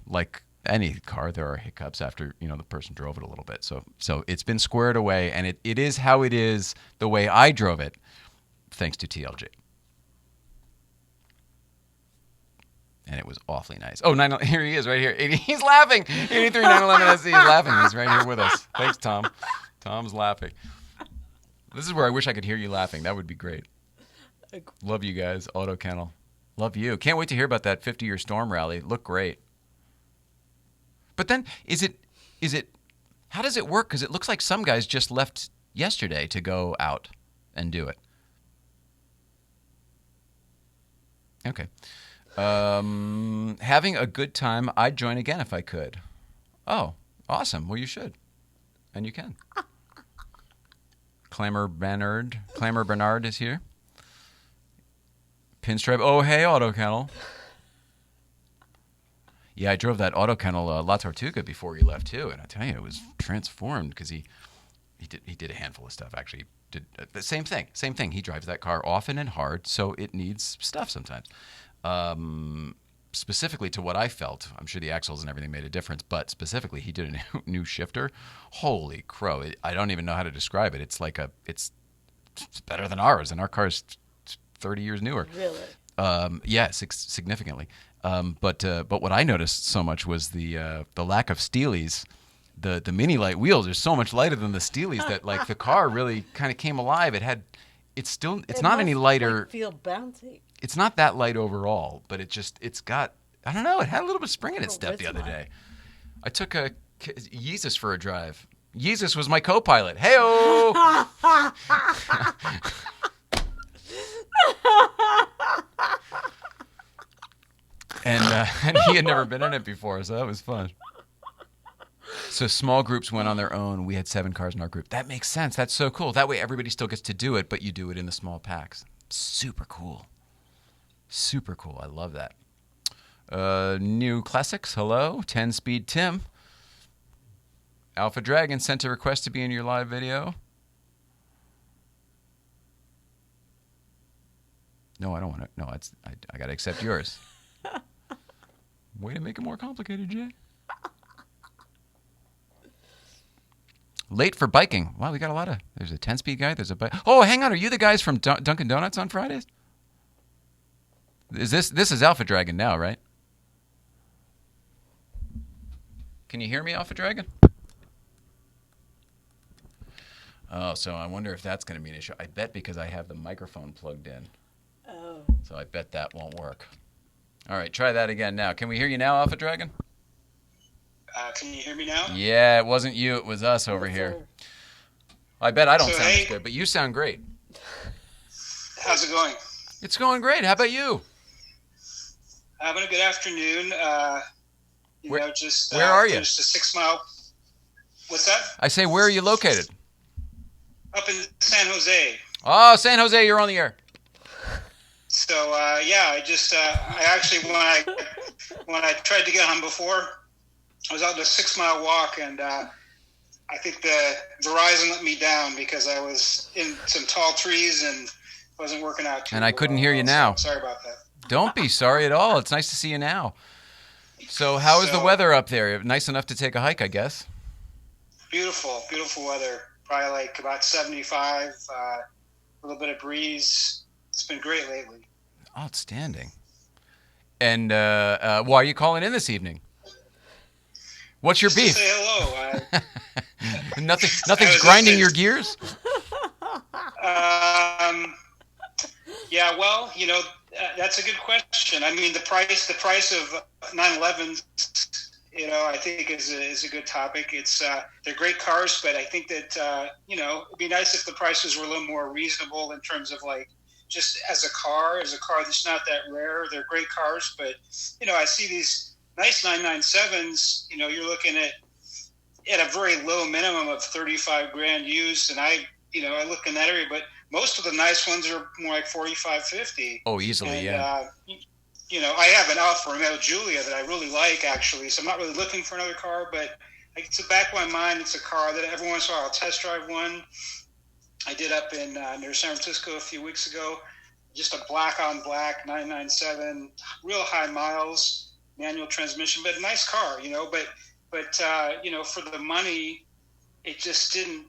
like any car, there are hiccups after, the person drove it a little bit. So it's been squared away, and it is how it is the way I drove it, thanks to TLG. And it was awfully nice. Oh, here he is right here. He's laughing. 83 911 SC is laughing. He's right here with us. Thanks, Tom. Tom's laughing. This is where I wish I could hear you laughing. That would be great. Love you guys. Auto Kennel. Love you. Can't wait to hear about that 50-year storm rally. Look great. But then, how does it work? Because it looks like some guys just left yesterday to go out and do it. Okay. Having a good time. I'd join again if I could. Oh, awesome. Well, you should. And you can. Clamor Bernard is here. Pinstripe. Oh, hey, Auto Kennel. Yeah, I drove that Auto Kennel La Tortuga before he left too, and I tell you, it was transformed because he did a handful of stuff. Actually, did the same thing. He drives that car often and hard, so it needs stuff sometimes. Specifically to what I felt, I'm sure the axles and everything made a difference, but specifically, he did a new shifter. Holy crow! I don't even know how to describe it. It's like it's better than ours, and our car's 30 years newer. Really? Yeah, significantly. But what I noticed so much was the lack of steelies. The mini light wheels are so much lighter than the steelies that like the car really kind of came alive. It's not any lighter. Like feel bouncy. It's not that light overall, but it's got, I don't know, it had a little bit of spring in its step the other day. I took a Yeezus for a drive. Yeezus was my co-pilot. Hey-o! And he had never been in it before, so that was fun. So small groups went on their own. We had 7 cars in our group. That makes sense. That's so cool. That way everybody still gets to do it, but you do it in the small packs. Super cool. Super cool. I love that. New classics. Hello. 10-speed Tim. Alpha Dragon sent a request to be in your live video. No, I don't want to. No, I got to accept yours. Way to make it more complicated, Jay. Late for biking. Wow, we got a lot of... There's a 10-speed guy. There's a bike. Oh, hang on. Are you the guys from Dunkin' Donuts on Fridays? This is Alpha Dragon now, right? Can you hear me, Alpha Dragon? Oh, so I wonder if that's going to be an issue. I bet because I have the microphone plugged in. Oh. So I bet that won't work. All right, try that again now. Can we hear you now, Alpha Dragon? Can you hear me now? Yeah, it wasn't you. It was us over here. I bet I don't sound as good, but you sound great. How's it going? It's going great. How about you? Having a good afternoon. Where are you? Just a 6 mile. What's that? I say, where are you located? Up in San Jose. Oh, San Jose, you're on the air. So yeah, I actually when I tried to get on before, I was out on a 6 mile walk, and I think the Verizon let me down because I was in some tall trees and wasn't working out too well. And I couldn't hear you now. So sorry about that. Don't be sorry at all. It's nice to see you now. So how is the weather up there? Nice enough to take a hike, I guess. Beautiful weather. Probably like about 75, a little bit of breeze. It's been great lately. Outstanding. And why are you calling in this evening? What's your beef? To say hello. Nothing's grinding your gears? Yeah, well, that's a good question. I mean, the price of 911s, I think is a good topic. It's they're great cars, but I think that it'd be nice if the prices were a little more reasonable in terms of like just as a car that's not that rare. They're great cars, but I see these nice 997s. You're looking at a very low minimum of 35 grand used, and I look in that area, but most of the nice ones are more like 45, 50. Oh, easily, and, yeah. I have an Alfa Romeo Giulia that I really like, actually, so I'm not really looking for another car, but it's the back of my mind. It's a car that every once in a while I'll test drive one. I did up in near San Francisco a few weeks ago, just a black on black 997, real high miles. manual transmission, but a nice car, but for the money, it just didn't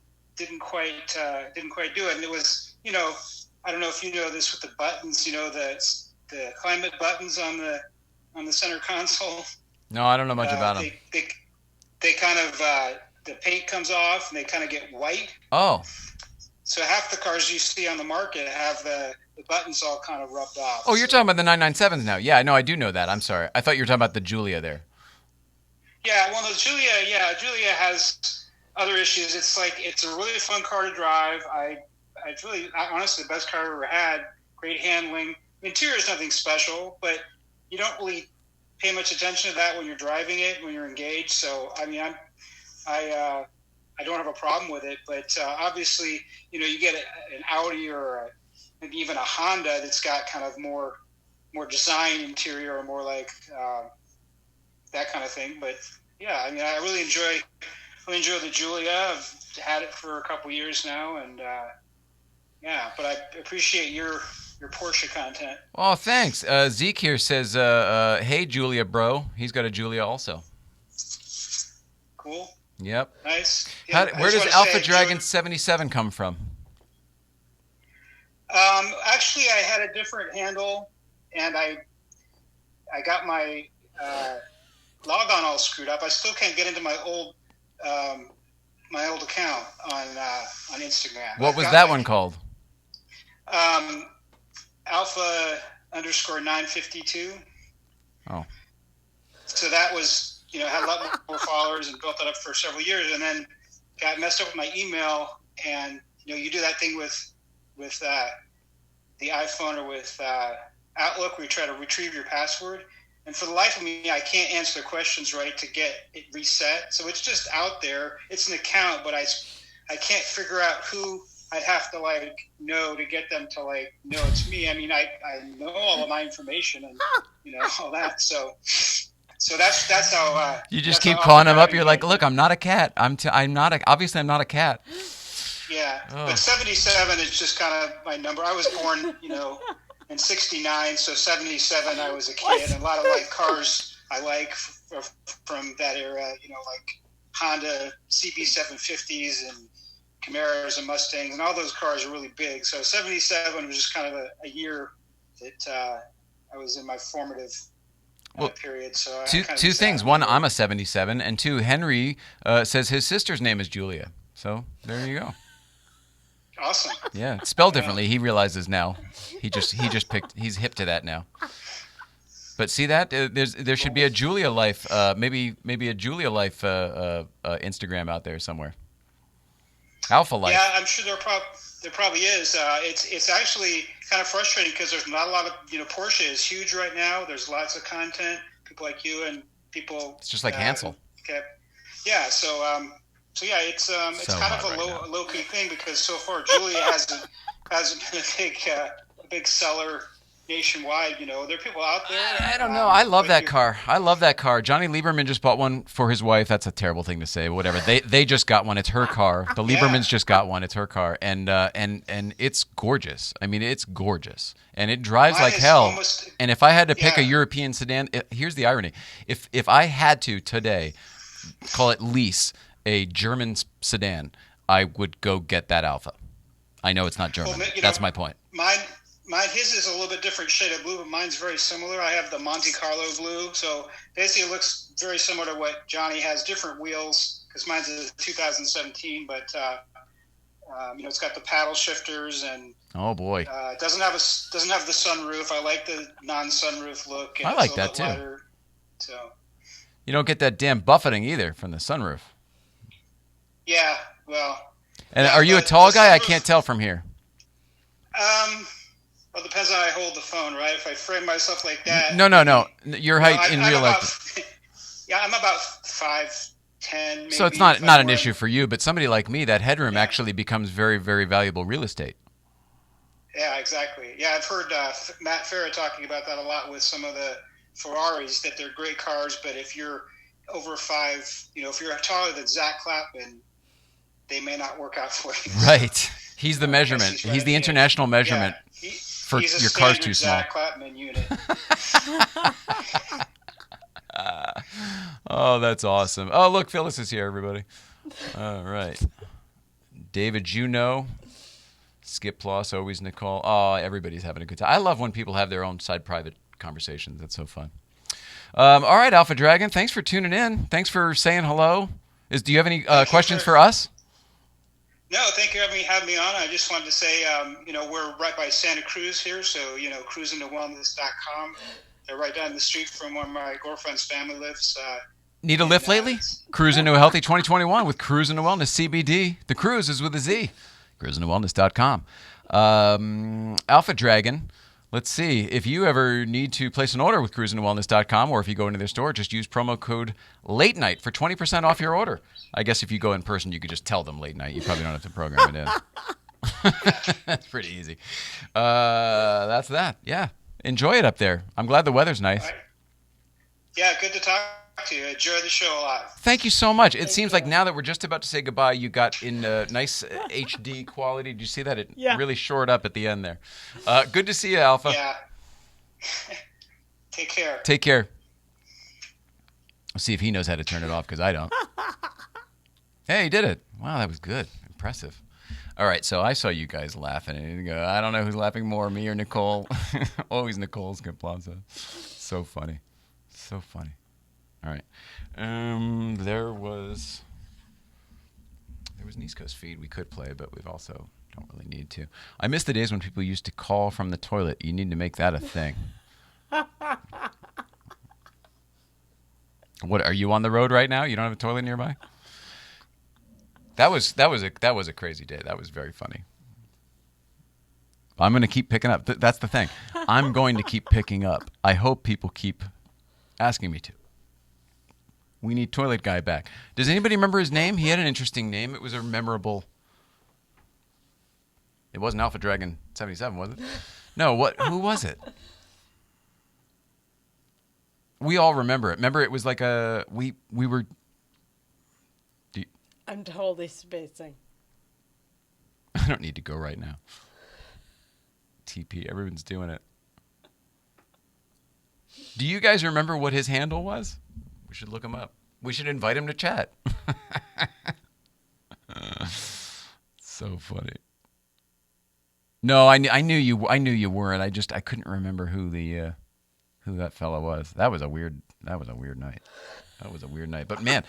quite do it. And it was, I don't know if you know this with the buttons, the climate buttons on the center console. No, I don't know much about them. They kind of the paint comes off and they kind of get white. Oh. So half the cars you see on the market have the buttons all kind of rubbed off. Oh, you're talking about the 997s now. Yeah, no, I do know that. I'm sorry. I thought you were talking about the Giulia there. Yeah, well, the Giulia has other issues. It's a really fun car to drive. Honestly, the best car I've ever had. Great handling. The interior is nothing special, but you don't really pay much attention to that when you're driving it, when you're engaged. So, I mean, I don't have a problem with it, but obviously, you get an Audi or maybe even a Honda that's got kind of more design interior or more like that kind of thing. But yeah, I mean, I really enjoy the Giulia. I've had it for a couple years now, and but I appreciate your Porsche content. Oh, thanks. Zeke here says, "Hey, Giulia, bro." He's got a Giulia also. Cool. Yep. Nice. Yeah, Where does Alpha Dragon 77 come from? Actually, I had a different handle, and I got my logon all screwed up. I still can't get into my old account on Instagram. What was that one called? Alpha_952. Oh. So that was, had a lot more followers and built that up for several years, and then got messed up with my email. And you do that thing with the iPhone or with Outlook where you try to retrieve your password. And for the life of me, I can't answer the questions right to get it reset. So it's just out there. It's an account, but I can't figure out who I'd have to know to get them to know it's me. I mean, I know all of my information and all that. So that's how you just keep calling them up. You're like, look, I'm not a cat. Obviously I'm not a cat. Yeah, Oh. But 77 is just kind of my number. I was born, in '69, so 77 I was a kid, and a lot of cars I like from that era, Honda CB750s and Camaros and Mustangs, and all those cars are really big. So 77 was just kind of a year that I was in my formative period. So two things. One, I'm a 77, and two, Henry says his sister's name is Giulia. So there you go. Awesome. Yeah, it's spelled differently. He realizes now. He's hip to that now. But see that there should be a Giulia Life, maybe a Giulia Life Instagram out there somewhere. Alpha Life. Yeah, I'm sure there probably is. It's actually kind of frustrating because there's not a lot of Porsche is huge right now. There's lots of content. People like you and people. It's just like Hansel. Okay. Yeah. So yeah, it's kind of a low key thing because so far Giulia hasn't been a big seller nationwide. There are people out there. I don't know. I love that car. Johnny Lieberman just bought one for his wife. That's a terrible thing to say. Whatever. They just got one. It's her car. The Liebermans just got one. It's her car, and it's gorgeous. I mean, it's gorgeous, and it drives like hell. And if I had to pick a European sedan, here's the irony: if I had to today, call it lease a German sedan, I would go get that Alpha. I know it's not German. Well, that's my point. His is a little bit different shade of blue, but mine's very similar. I have the Monte Carlo blue, so basically it looks very similar to what Johnny has. Different wheels because mine's a 2017, but it's got the paddle shifters and oh boy, doesn't have the sunroof. I like the non-sunroof look. And I like that too. Lighter, so you don't get that damn buffeting either from the sunroof. Yeah, well. And are you a tall guy? I can't tell from here. Well, it depends on how I hold the phone, right? If I frame myself like that. No. Your height in real life. Yeah, I'm about 5'10". Maybe, so it's not an issue for you, but somebody like me, that headroom actually becomes very, very valuable real estate. Yeah, exactly. Yeah, I've heard Matt Farah talking about that a lot with some of the Ferraris, that they're great cars, but if you're over 5, if you're taller than Zach Clapman, they may not work out for you. Right. He's the measurement. He's the international measurement for your car's too small. Zach Clapman unit. Oh, that's awesome. Oh, look, Phyllis is here, everybody. All right. David Juno. Skip Ploss, always Nicole. Oh, everybody's having a good time. I love when people have their own side private conversations. That's so fun. All right, Alpha Dragon, thanks for tuning in. Thanks for saying hello. Do you have any questions for us? No, thank you for having me on. I just wanted to say, we're right by Santa Cruz here, so, cruisingtowellness.com. They're right down the street from where my girlfriend's family lives. Need a lift lately? Cruise into a healthy 2021 with Cruise into Wellness CBD. The cruise is with a Z. cruisingtowellness.com. Alpha Dragon, let's see. If you ever need to place an order with cruisingtowellness.com, or if you go into their store, just use promo code Late Night for 20% off your order. I guess if you go in person, you could just tell them Late Night. You probably don't have to program it in. That's pretty easy. That's that. Yeah. Enjoy it up there. I'm glad the weather's nice. Right. Yeah, good to talk to you. Enjoy the show a lot. Thank you so much. It seems like now that we're just about to say goodbye, you got in nice HD quality. Did you see that? It really shored up at the end there. Good to see you, Alpha. Yeah. Take care. Take care. Let's see if he knows how to turn it off, because I don't. Hey, he did it. Wow, that was good. Impressive. All right, so I saw you guys laughing, and you go, I don't know who's laughing more, me or Nicole. Always Nicole's Plaza. So funny. So funny. All right. There was an East Coast feed we could play, but we've also don't really need to. I miss the days when people used to call from the toilet. You need to make that a thing. What, are you on the road right now? You don't have a toilet nearby? That was a crazy day. That was very funny. I'm going to keep picking up. That's the thing. I'm going to keep picking up. I hope people keep asking me to. We need Toilet Guy back. Does anybody remember his name? He had an interesting name. It was a memorable. It wasn't Alpha Dragon 77, was it? No. What? Who was it? We all remember it. Remember, it was like a we were. I'm totally spacing. I don't need to go right now. TP, everyone's doing it. Do you guys remember what his handle was? We should look him up. We should invite him to chat. So funny. No, I knew you weren't. I couldn't remember who that fella was. That was a weird night. That was a weird night. But man,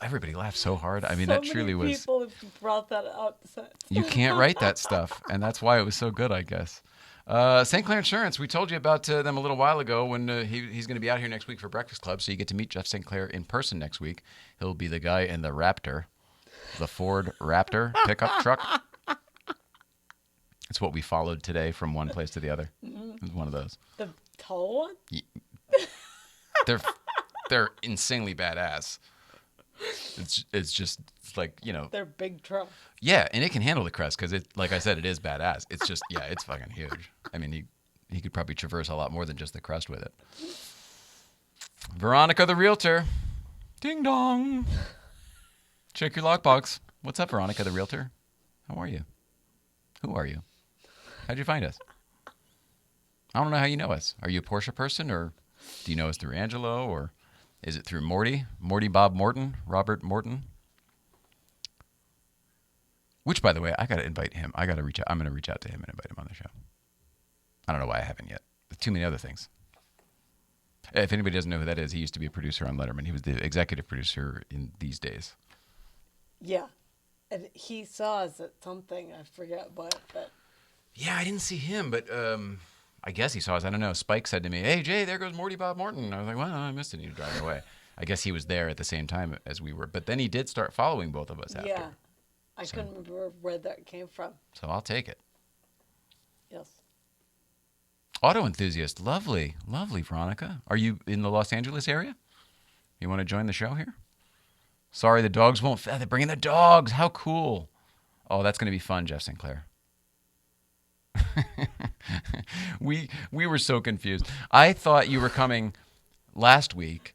everybody laughed so hard. I mean, that truly was. People have brought that up. You can't write that stuff, and that's why it was so good, I guess. St. Clair Insurance, we told you about them a little while ago when he's going to be out here next week for Breakfast Club, so you get to meet Jeff St. Clair in person next week. He'll be the guy in the Raptor, the Ford Raptor pickup truck. It's what we followed today from one place to the other. It was one of those. The tall one? Yeah. They're insanely badass. It's just like, They're big trucks. Yeah, and it can handle the crest because like I said, it is badass. It's just, it's fucking huge. I mean, he could probably traverse a lot more than just the crest with it. Veronica the Realtor. Ding dong. Check your lockbox. What's up, Veronica the Realtor? How are you? Who are you? How'd you find us? I don't know how you know us. Are you a Porsche person, or do you know us through Angelo, or is it through Morty? Bob Morton? Robert Morton? Which, by the way, I got to invite him. I'm going to reach out to him and invite him on the show. I don't know why I haven't yet. There's too many other things. If anybody doesn't know who that is, he used to be a producer on Letterman. He was the executive producer in These Days. Yeah. And he saw us at something. I forget what, but. Yeah, I didn't see him, but I guess he saw us. I don't know. Spike said to me, "Hey, Jay, there goes Morty Bob Morton." I was like, well, I missed it. He was driving away. I guess he was there at the same time as we were. But then he did start following both of us after. Yeah. I couldn't remember where that came from. So I'll take it. Yes. Auto enthusiast. Lovely. Lovely, Veronica. Are you in the Los Angeles area? You want to join the show here? Sorry, the dogs won't. They're bringing the dogs. How cool. Oh, that's going to be fun, Jeff St. Clair. we were so confused. I thought you were coming last week,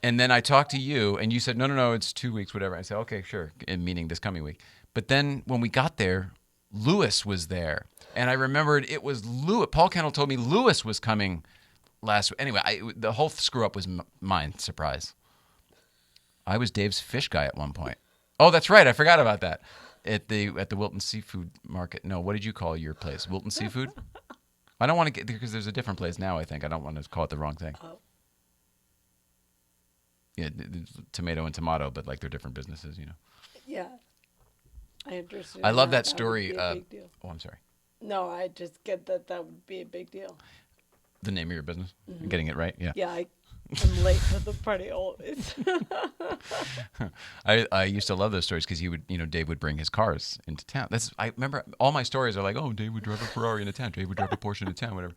and then I talked to you, and you said, no, it's 2 weeks, whatever. I said, okay, sure, meaning this coming week. But then when we got there, Lewis was there, and I remembered it was Lewis. Paul Kennel told me Lewis was coming last week. Anyway, the whole screw-up was mine. Surprise. I was Dave's fish guy at one point. Oh, that's right. I forgot about that. At the Wilton Seafood Market. No, what did you call your place? Wilton Seafood? I don't want to get, because there's a different place now, I think. I don't want to call it the wrong thing. Oh. Yeah, tomato and tomato, but like they're different businesses, you know. Yeah. I understand. I love that would story. be a big deal. Oh, I'm sorry. No, I just get that would be a big deal. The name of your business? Getting it right? Yeah. Yeah, I'm late to the party always. I used to love those stories because Dave would bring his cars into town. I remember all my stories are like, oh, Dave would drive a Ferrari into town. Dave would drive a Porsche into town, whatever.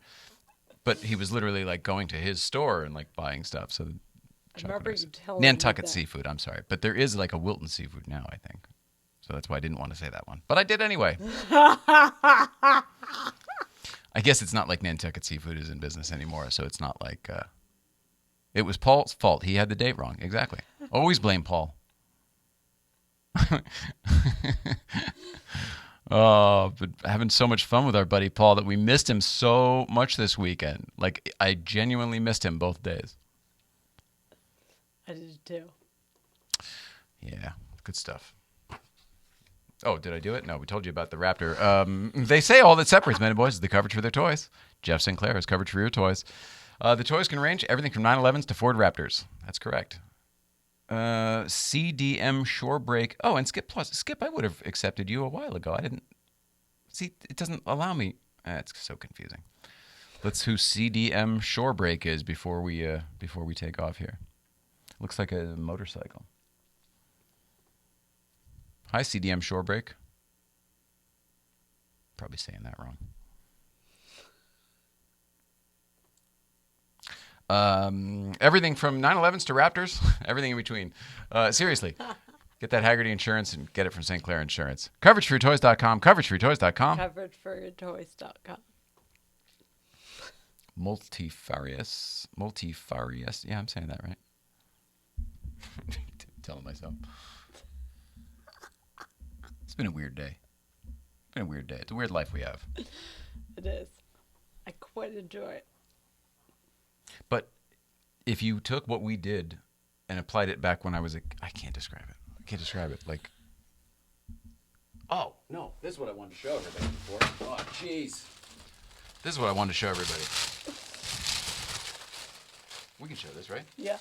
But he was literally like going to his store and like buying stuff. So I remember you telling me Nantucket that. Seafood. I'm sorry, but there is like a Wilton Seafood now, I think. So that's why I didn't want to say that one, but I did anyway. I guess it's not like Nantucket Seafood is in business anymore, so it's not like. It was Paul's fault. He had the date wrong. Exactly. Always blame Paul. Oh, but having so much fun with our buddy Paul that we missed him so much this weekend. Like, I genuinely missed him both days. I did too. Yeah, good stuff. Oh, did I do it? No, we told you about the Raptor. They say all that separates men and boys is the coverage for their toys. Jeff Sinclair has coverage for your toys. The toys can range everything from 911s to Ford Raptors. That's correct. CDM Shore Break. Oh, and Skip Plus. Skip, I would have accepted you a while ago. I didn't. See, it doesn't allow me. It's so confusing. Let's who CDM Shore Break is before we take off here. Looks like a motorcycle. Hi, CDM Shore Break. Probably saying that wrong. Everything from 911s to Raptors, everything in between. Seriously, get that Haggerty insurance and get it from St. Clair Insurance. CoverageForYourToys.com. CoverageForYourToys.com. CoverageForYourToys.com. Multifarious. Yeah, I'm saying that right. Telling myself. It's been a weird day. It's a weird life we have. It is. I quite enjoy it. But if you took what we did and applied it back when I was I can't describe it. Like, oh, no, this is what I wanted to show everybody before. Oh, jeez. This is what I wanted to show everybody. We can show this, right? Yeah.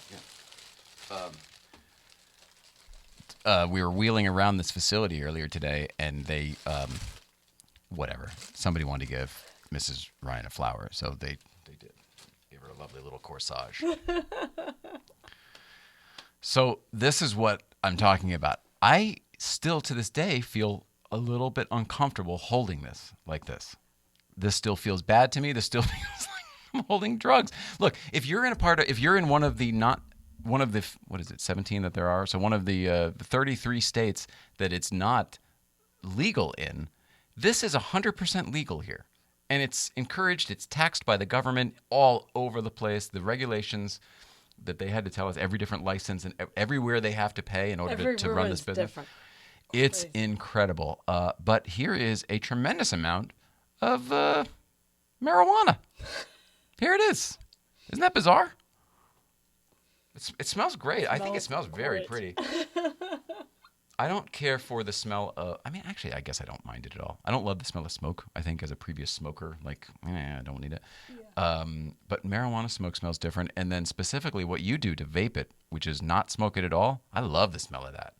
We were wheeling around this facility earlier today, and they, somebody wanted to give Mrs. Ryan a flower, so they did. Give her a lovely little corsage. So this is what I'm talking about. I still, to this day, feel a little bit uncomfortable holding this like this. This still feels bad to me. This still feels like I'm holding drugs. Look, if you're in one of the 17 that there are? So one of the 33 states that it's not legal in, this is 100% legal here. And it's encouraged, it's taxed by the government all over the place. The regulations that they had to tell us, every different license and everywhere they have to pay in order to run this business. Different. It's crazy. Incredible. But here is a tremendous amount of marijuana. Here it is. Isn't that bizarre? It smells great. I think it smells very pretty. I don't care for the smell of... actually, I guess I don't mind it at all. I don't love the smell of smoke. I think as a previous smoker, I don't need it. Yeah. But marijuana smoke smells different. And then specifically what you do to vape it, which is not smoke it at all, I love the smell of that.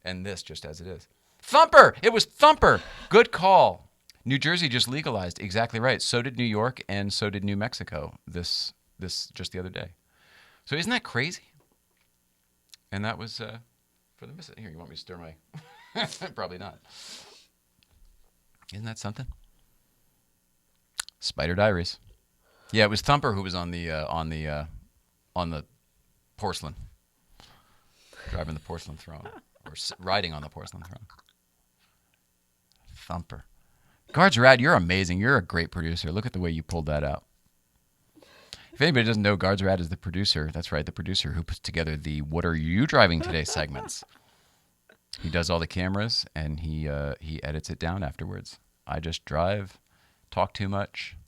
And this just as it is. Thumper! It was Thumper! Good call. New Jersey just legalized. Exactly right. So did New York and so did New Mexico this just the other day. So isn't that crazy? And that was... for the missing. Here, you want me to stir my... Probably not. Isn't that something? Spider Diaries. Yeah, it was Thumper who was on the porcelain, driving the porcelain throne, or riding on the porcelain throne. Thumper. Guards Rad, you're amazing. You're a great producer. Look at the way you pulled that out. If anybody doesn't know, Guards Rad is the producer. That's right, the producer who puts together the "What Are You Driving Today" segments. He does all the cameras, and he edits it down afterwards. I just drive, talk too much.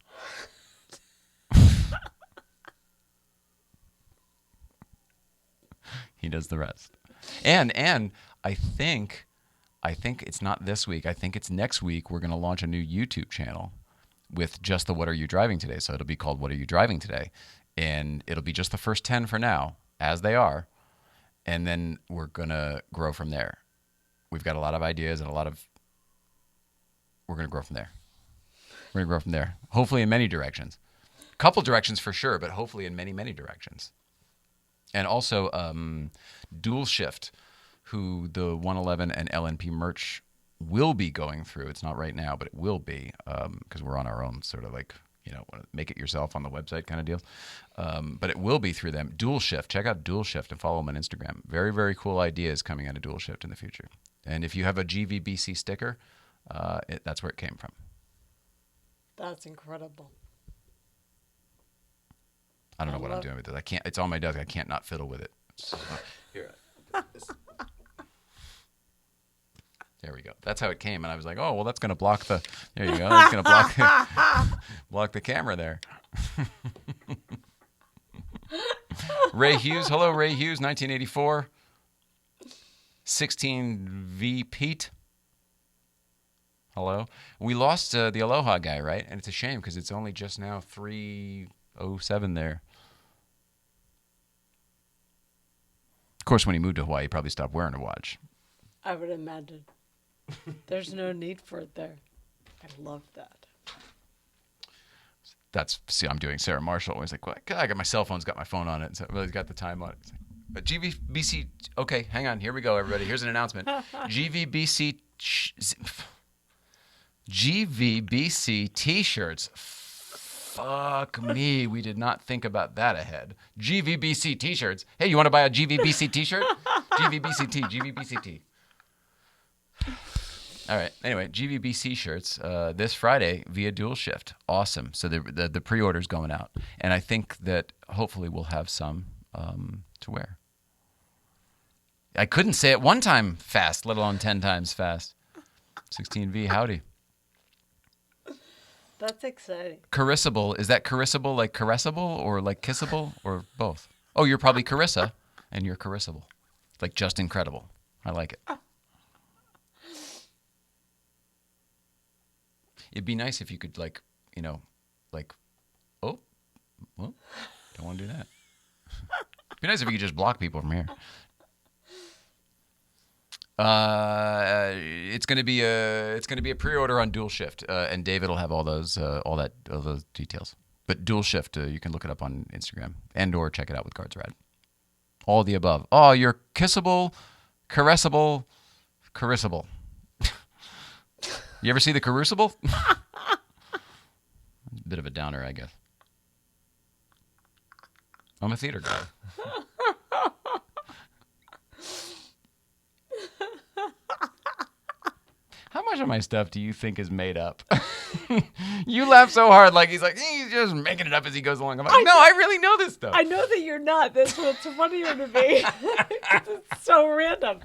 He does the rest. And I think it's not this week. I think it's next week. We're going to launch a new YouTube channel with just the What Are You Driving Today? So it'll be called What Are You Driving Today? And it'll be just the first 10 for now, as they are. And then we're going to grow from there. We've got a lot of ideas and we're going to grow from there. We're going to grow from there. Hopefully in many directions. A couple directions for sure, but hopefully in many, many directions. And also Dual Shift, who the 111 and LNP merch will be going through. It's not right now, but it will be because we're on our own sort of like, make it yourself on the website kind of deal. But it will be through them. Dual Shift. Check out Dual Shift and follow them on Instagram. Very, very cool ideas coming out of Dual Shift in the future. And if you have a GVBC sticker, that's where it came from. That's incredible. I don't know what I'm doing with it. I can't. It's on my desk. I can't not fiddle with it. Here. There we go. That's how it came, and I was like, "Oh, well, that's going to block the." There you go. That's going to block the camera there. Ray Hughes. Hello, Ray Hughes. 1984. 16V Pete. Hello. We lost the Aloha guy, right? And it's a shame because it's only just now 3:07 there. Of course, when he moved to Hawaii, he probably stopped wearing a watch. I would imagine. There's no need for it there. I love that. I'm doing Sarah Marshall. Always like, well, I got my cell phone's got my phone on it. So it's got the time on it. But GVBC, okay, hang on. Here we go, everybody. Here's an announcement. GVBC t-shirts. Fuck me. We did not think about that ahead. GVBC t-shirts. Hey, you want to buy a GVBC t-shirt? GVBC T. All right. Anyway, GVBC shirts this Friday via Dual Shift. Awesome. So the pre-order's going out. And I think that hopefully we'll have some to wear. I couldn't say it one time fast, let alone 10 times fast. 16V, howdy. That's exciting. Carissable. Is that carissable like caressable or like kissable or both? Oh, you're probably Carissa and you're carissable. Like just incredible. I like it. It'd be nice if you could don't want to do that. It'd be nice if you could just block people from here. It's gonna be a pre-order on Dual Shift, and David will have all those details. But Dual Shift, you can look it up on Instagram and/or check it out with Guards Rad. All the above. Oh, you're kissable, caressable, carissable. You ever see the Carucible? Bit of a downer, I guess. I'm a theater guy. How much of my stuff do you think is made up? You laugh so hard, like he's just making it up as he goes along. I'm like, no, I really know this stuff. I know that you're not. That's what's funnier to me. 'Cause it's so random.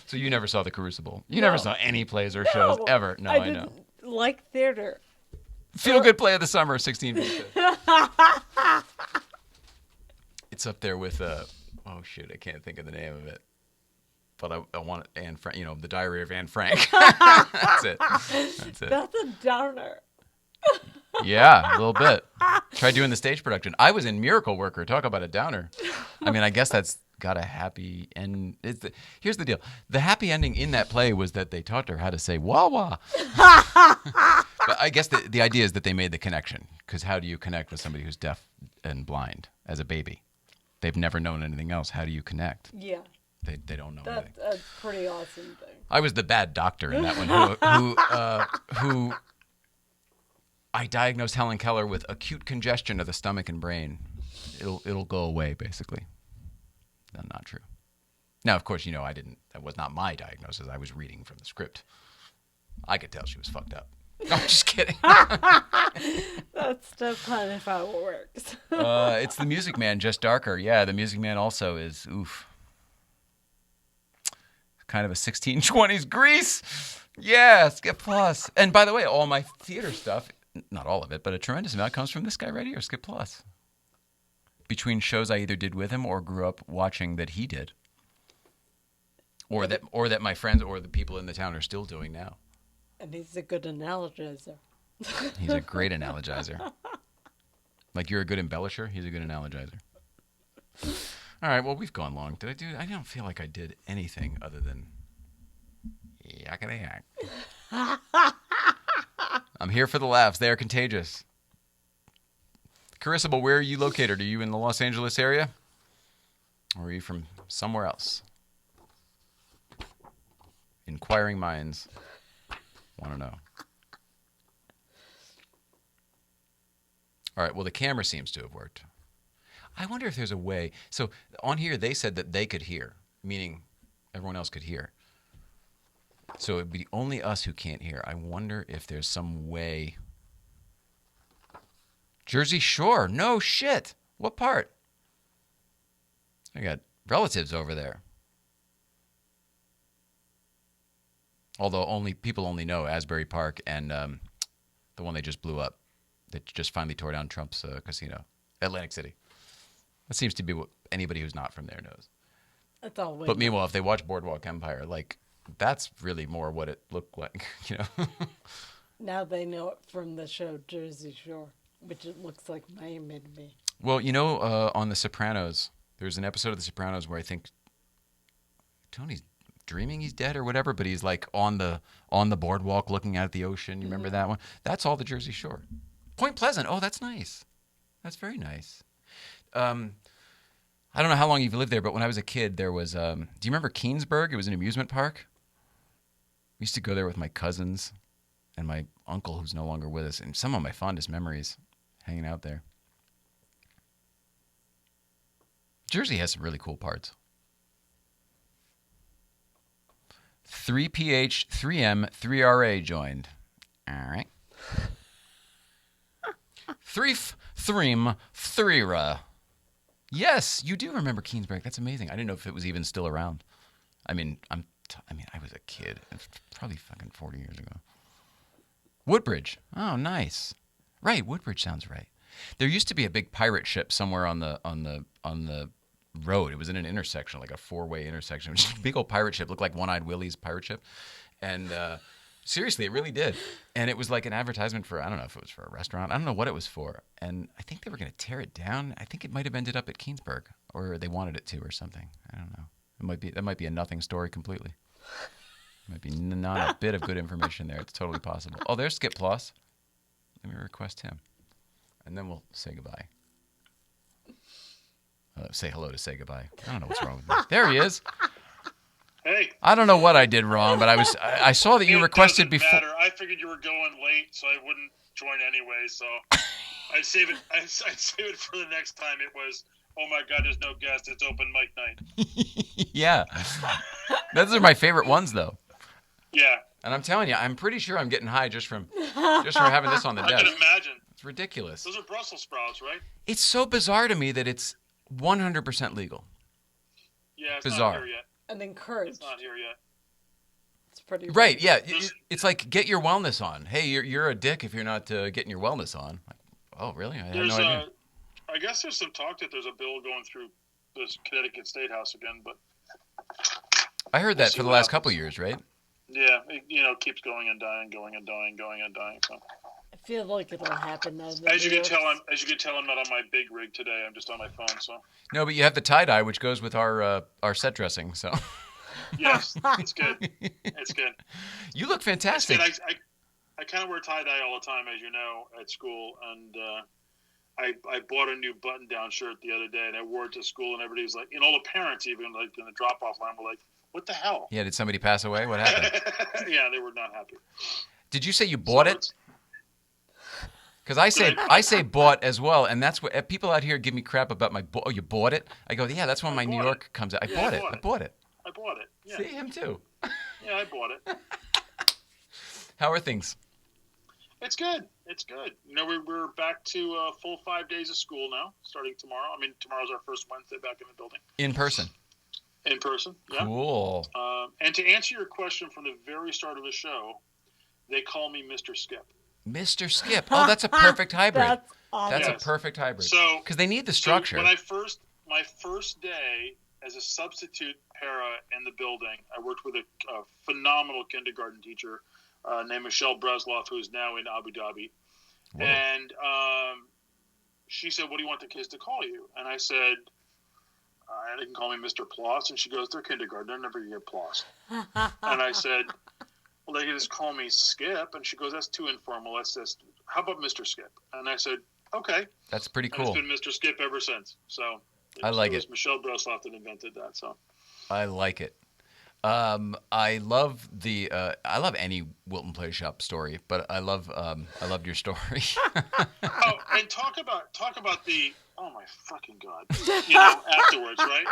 So you never saw the Crucible? You never saw any plays or shows ever? No, I know. Like theater. Feel good play of the summer, 16 feet. It's up there with oh shoot, I can't think of the name of it. But I want Anne Frank, the Diary of Anne Frank. That's it. That's a downer. Yeah, a little bit. Try doing the stage production. I was in Miracle Worker. Talk about a downer. I mean, I guess that's got a happy end. Here's the deal. The happy ending in that play was that they taught her how to say wah wah. But I guess the idea is that they made the connection. Because how do you connect with somebody who's deaf and blind as a baby? They've never known anything else. How do you connect? Yeah. They don't know anything. That's a pretty awesome thing. I was the bad doctor in that one who I diagnosed Helen Keller with acute congestion of the stomach and brain. It'll go away, basically. That's not true. Now, of course, that was not my diagnosis. I was reading from the script. I could tell she was fucked up. No, I'm just kidding. That's kind of how it works. It's the Music Man, just darker. Yeah, the Music Man also is, oof. Kind of a 1620s Grease. Yeah, Skip Plus. And by the way, all my theater stuff, not all of it, but a tremendous amount comes from this guy right here, Skip Plus. between shows I either did with him or grew up watching that he did, or that my friends or the people in the town are still doing now. And he's a good analogizer. He's a great analogizer. Like you're a good embellisher, he's a good analogizer. All right, well, we've gone long. I don't feel like I did anything other than yakety yak. I'm here for the laughs. They are contagious. Carissable, where are you located? Are you in the Los Angeles area? Or are you from somewhere else? Inquiring minds want to know. All right, well, the camera seems to have worked. I wonder if there's a way. So on here, they said that they could hear, meaning everyone else could hear. So it would be only us who can't hear. I wonder if there's some way. Jersey Shore. No shit. What part? I got relatives over there. Although people only know Asbury Park and the one they just blew up. They just finally tore down Trump's casino. Atlantic City. That seems to be what anybody who's not from there knows. That's all. But meanwhile, if they watch Boardwalk Empire, like, that's really more what it looked like, you know? Now they know it from the show Jersey Shore, which it looks like Miami to me. Well, you know, on The Sopranos, there's an episode of The Sopranos where I think Tony's dreaming he's dead or whatever, but he's like on the boardwalk looking out at the ocean. You remember that one? That's all the Jersey Shore. Point Pleasant. Oh, that's nice. That's very nice. I don't know how long you've lived there, but when I was a kid, there was, do you remember Keansburg? It was an amusement park. We used to go there with my cousins and my uncle, who's no longer with us, and some of my fondest memories hanging out there. Jersey has some really cool parts. 3PH, 3M, 3RA joined. All right. 3M, 3RA. Yes, you do remember Keansburg. That's amazing. I didn't know if it was even still around. I mean, I was a kid. It's probably fucking 40 years ago. Woodbridge. Oh, nice. Right, Woodbridge sounds right. There used to be a big pirate ship somewhere on the road. It was in an intersection, like a four-way intersection. It was just a big old pirate ship, looked like One-Eyed Willie's pirate ship. And seriously, it really did. And it was like an advertisement for, I don't know if it was for a restaurant. I don't know what it was for. And I think they were going to tear it down. I think it might have ended up at Keansburg, or they wanted it to or something. I don't know. That might be a nothing story completely. Might be not a bit of good information there. It's totally possible. Oh, there's Skip Ploss. Let me request him. And then we'll say goodbye. Say hello to say goodbye. I don't know what's wrong with me. There he is. Hey. I don't know what I did wrong, but I saw that you requested before. Matter. I figured you were going late, so I wouldn't join anyway. So I'd save it. I'd save it for the next time. It was, oh my God, there's no guest. It's open mic night. Yeah, those are my favorite ones, though. Yeah. And I'm telling you, I'm pretty sure I'm getting high just from having this on the desk. I can imagine. It's ridiculous. Those are Brussels sprouts, right? It's so bizarre to me that it's 100% legal. Yeah, it's bizarre. not here yet. And encouraged. It's not here yet. It's pretty right. Yeah, it's like get your wellness on. Hey, you're a dick if you're not getting your wellness on. Like, oh, really? I had no idea. I guess there's some talk that there's a bill going through this Connecticut State House again, but I heard that for the last couple of years, right? Yeah, it keeps going and dying, going and dying, going and dying. So I feel like it'll happen now. As you can tell, I'm not on my big rig today. I'm just on my phone. So no, but you have the tie dye, which goes with our set dressing. So yes, it's good. It's good. You look fantastic. I kind of wear tie dye all the time, as you know, at school, and I bought a new button down shirt the other day, and I wore it to school, and everybody was like, all the parents, even like in the drop off line, were like, "What the hell?" Yeah, did somebody pass away? What happened? Yeah, they were not happy. Did you say you bought it? Because I say bought as well, and that's what people out here give me crap about my. Oh, you bought it? I go, yeah, that's when my New York comes out. I bought it. I bought it. Yeah. See him too. Yeah, I bought it. How are things? It's good. It's good. We're back to a full 5 days of school now, starting tomorrow. I mean, tomorrow's our first Wednesday back in the building. In person. In person, yeah. Cool. And to answer your question from the very start of the show, they call me Mr. Skip. Mr. Skip. Oh, that's a perfect hybrid. That's awesome. That's Yes. a perfect hybrid. So- because they need the So structure. when my first day as a substitute para in the building, I worked with a phenomenal kindergarten teacher named Michelle Bresloff, who is now in Abu Dhabi. Whoa. And she said, "What do you want the kids to call you?" And I said, "They can call me Mr. Ploss." And she goes, "They're kindergarten. They're never going to get Ploss." And I said, "Well, they can just call me Skip." And she goes, "That's too informal. That's just, how about Mr. Skip?" And I said, "Okay." That's pretty And cool. it's been Mr. Skip ever since. So I like it. Was it. Michelle Bresloff that invented that. So I like it. I love I love any Wilton Play Shop story, but I loved your story. oh, and talk about the, oh my fucking god, afterwards, right?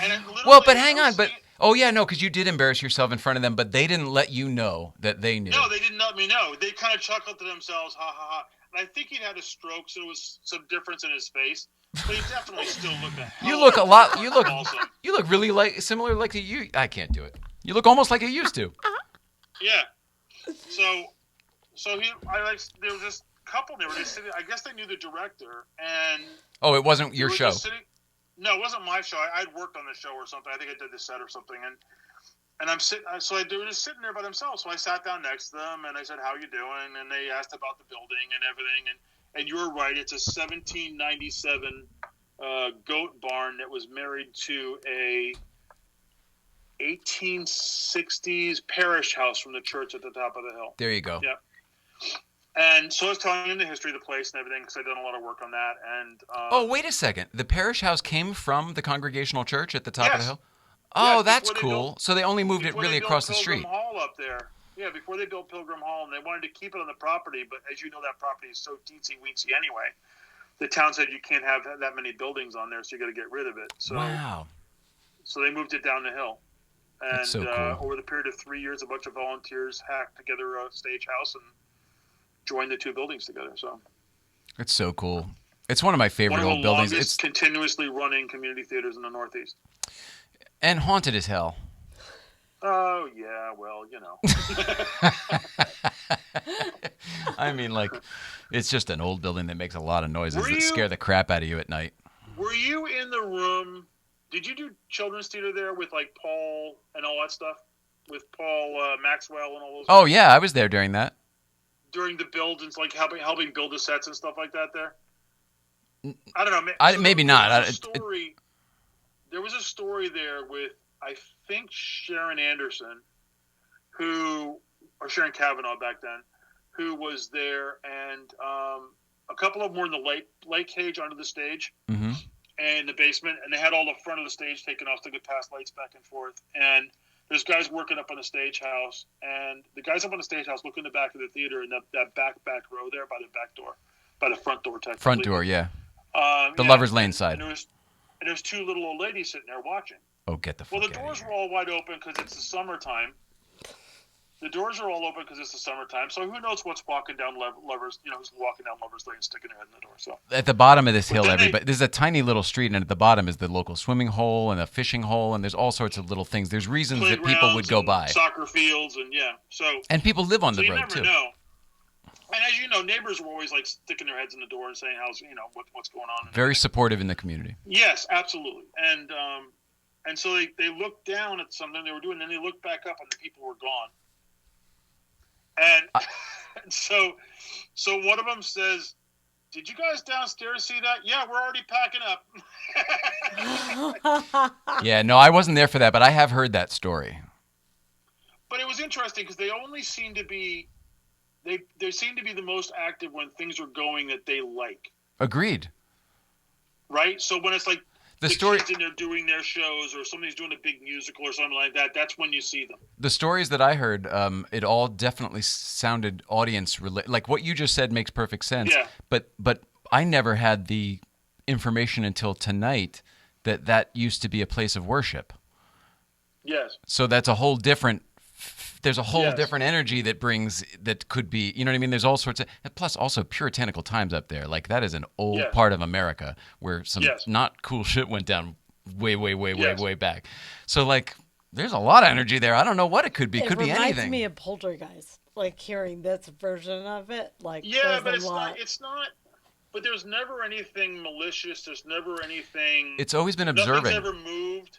And it literally, Well, but hang I on, was but seeing- because you did embarrass yourself in front of them, but they didn't let you know that they knew. No, they didn't let me know. They kind of chuckled to themselves, ha ha ha. And I think he'd had a stroke, so there was some difference in his face. But he definitely still looked a hell You look a of lot. You look. awesome. You look really similar like you. I can't do it. You look almost like you used to. Yeah. So there was this couple. They were just sitting. I guess they knew the director, and Oh, it wasn't your we were show. just sitting- no, it wasn't my show. I'd worked on the show or something. I think I did the set or something, and I'm sitting. So they were just sitting there by themselves. So I sat down next to them, and I said, "How you doing?" And they asked about the building and everything. And you were right. It's a 1797 goat barn that was married to a 1860s parish house from the church at the top of the hill. There you go. Yeah. And so I was telling him the history of the place and everything because I'd done a lot of work on that. And Oh, wait a second. The parish house came from the Congregational Church at the top of the Yes. hill? Oh, Yes, that's before they cool. built- So they only moved it before really they built across the Pilgrim street. Hall up there. Yeah, before they built Pilgrim Hall, and they wanted to keep it on the property, but as you know, that property is so teensy-weensy anyway. The town said you can't have that many buildings on there, so you got to get rid of it. So, Wow. so they moved it down the hill. And That's so cool. over the period of 3 years, a bunch of volunteers hacked together a stage house and joined the two buildings together. So It's so cool. It's one of my favorite one of the old buildings. longest It's continuously running community theaters in the Northeast. and haunted as hell. Oh yeah, well, I mean, like, it's just an old building that makes a lot of noises Were that you- scare the crap out of you at night. Were you in the room? Did you do children's theater there with like Paul and all that stuff? With Paul Maxwell and all those? Oh yeah, I was there during that. During the builds and like helping build the sets and stuff like that there? I don't know. Maybe not. There was a story there with, I think, Sharon Anderson, or Sharon Cavanaugh back then, who was there, and a couple of them were in the light cage under the stage Mm-hmm. and the basement, and they had all the front of the stage taken off so they could pass lights back and forth. And there's guys working up on the stage house, and the guys up on the stage house look in the back of the theater in that back row there by the back door, by the front door technically. Front door, yeah. The Yeah, Lover's Lane side. And there's two little old ladies sitting there watching. Oh, get the fuck Well, the out of doors here. were all wide open because it's the summertime. The doors are all open because it's the summertime. So who knows what's walking down Lovers? Who's walking down Lovers Lane, sticking their head in the door. So At the bottom of this hill, then everybody, there's a tiny little street, and at the bottom is the local swimming hole and a fishing hole, and there's all sorts of little things. There's reasons that people would playgrounds go and by. soccer fields, and yeah. So And people live on so the you road, never too. know. And as you know, neighbors were always like sticking their heads in the door and saying, "How's what's going on?" Very supportive in the community. Yes, absolutely. And so they looked down at something they were doing, and then they looked back up, and the people were gone. And so one of them says, "Did you guys downstairs see that?" "Yeah, we're already packing up." Yeah, no, I wasn't there for that, but I have heard that story. But it was interesting because they only seem to be they seem to be the most active when things are going that they like, Agreed. right? So when it's like The the story, kids in there doing their shows, or somebody's doing a big musical or something like that, that's when you see them. the stories that I heard, it all definitely sounded audience related. Like what you just said makes perfect sense. Yeah. But I never had the information until tonight that used to be a place of worship. Yes. So that's a whole different. There's a whole Yes. different energy that could be. You know what I mean? There's all sorts of. Plus, also puritanical times up there. Like that is an old Yes. part of America where some Yes. not cool shit went down way Yes. back. So like, there's a lot of energy there. I don't know what it could be. It It could be reminds anything. me of Poltergeist. like hearing this version of it. Like, Yeah, there's but a it's lot. not. It's not. But there's never anything malicious. There's never anything. It's always been observing. Nothing's ever moved.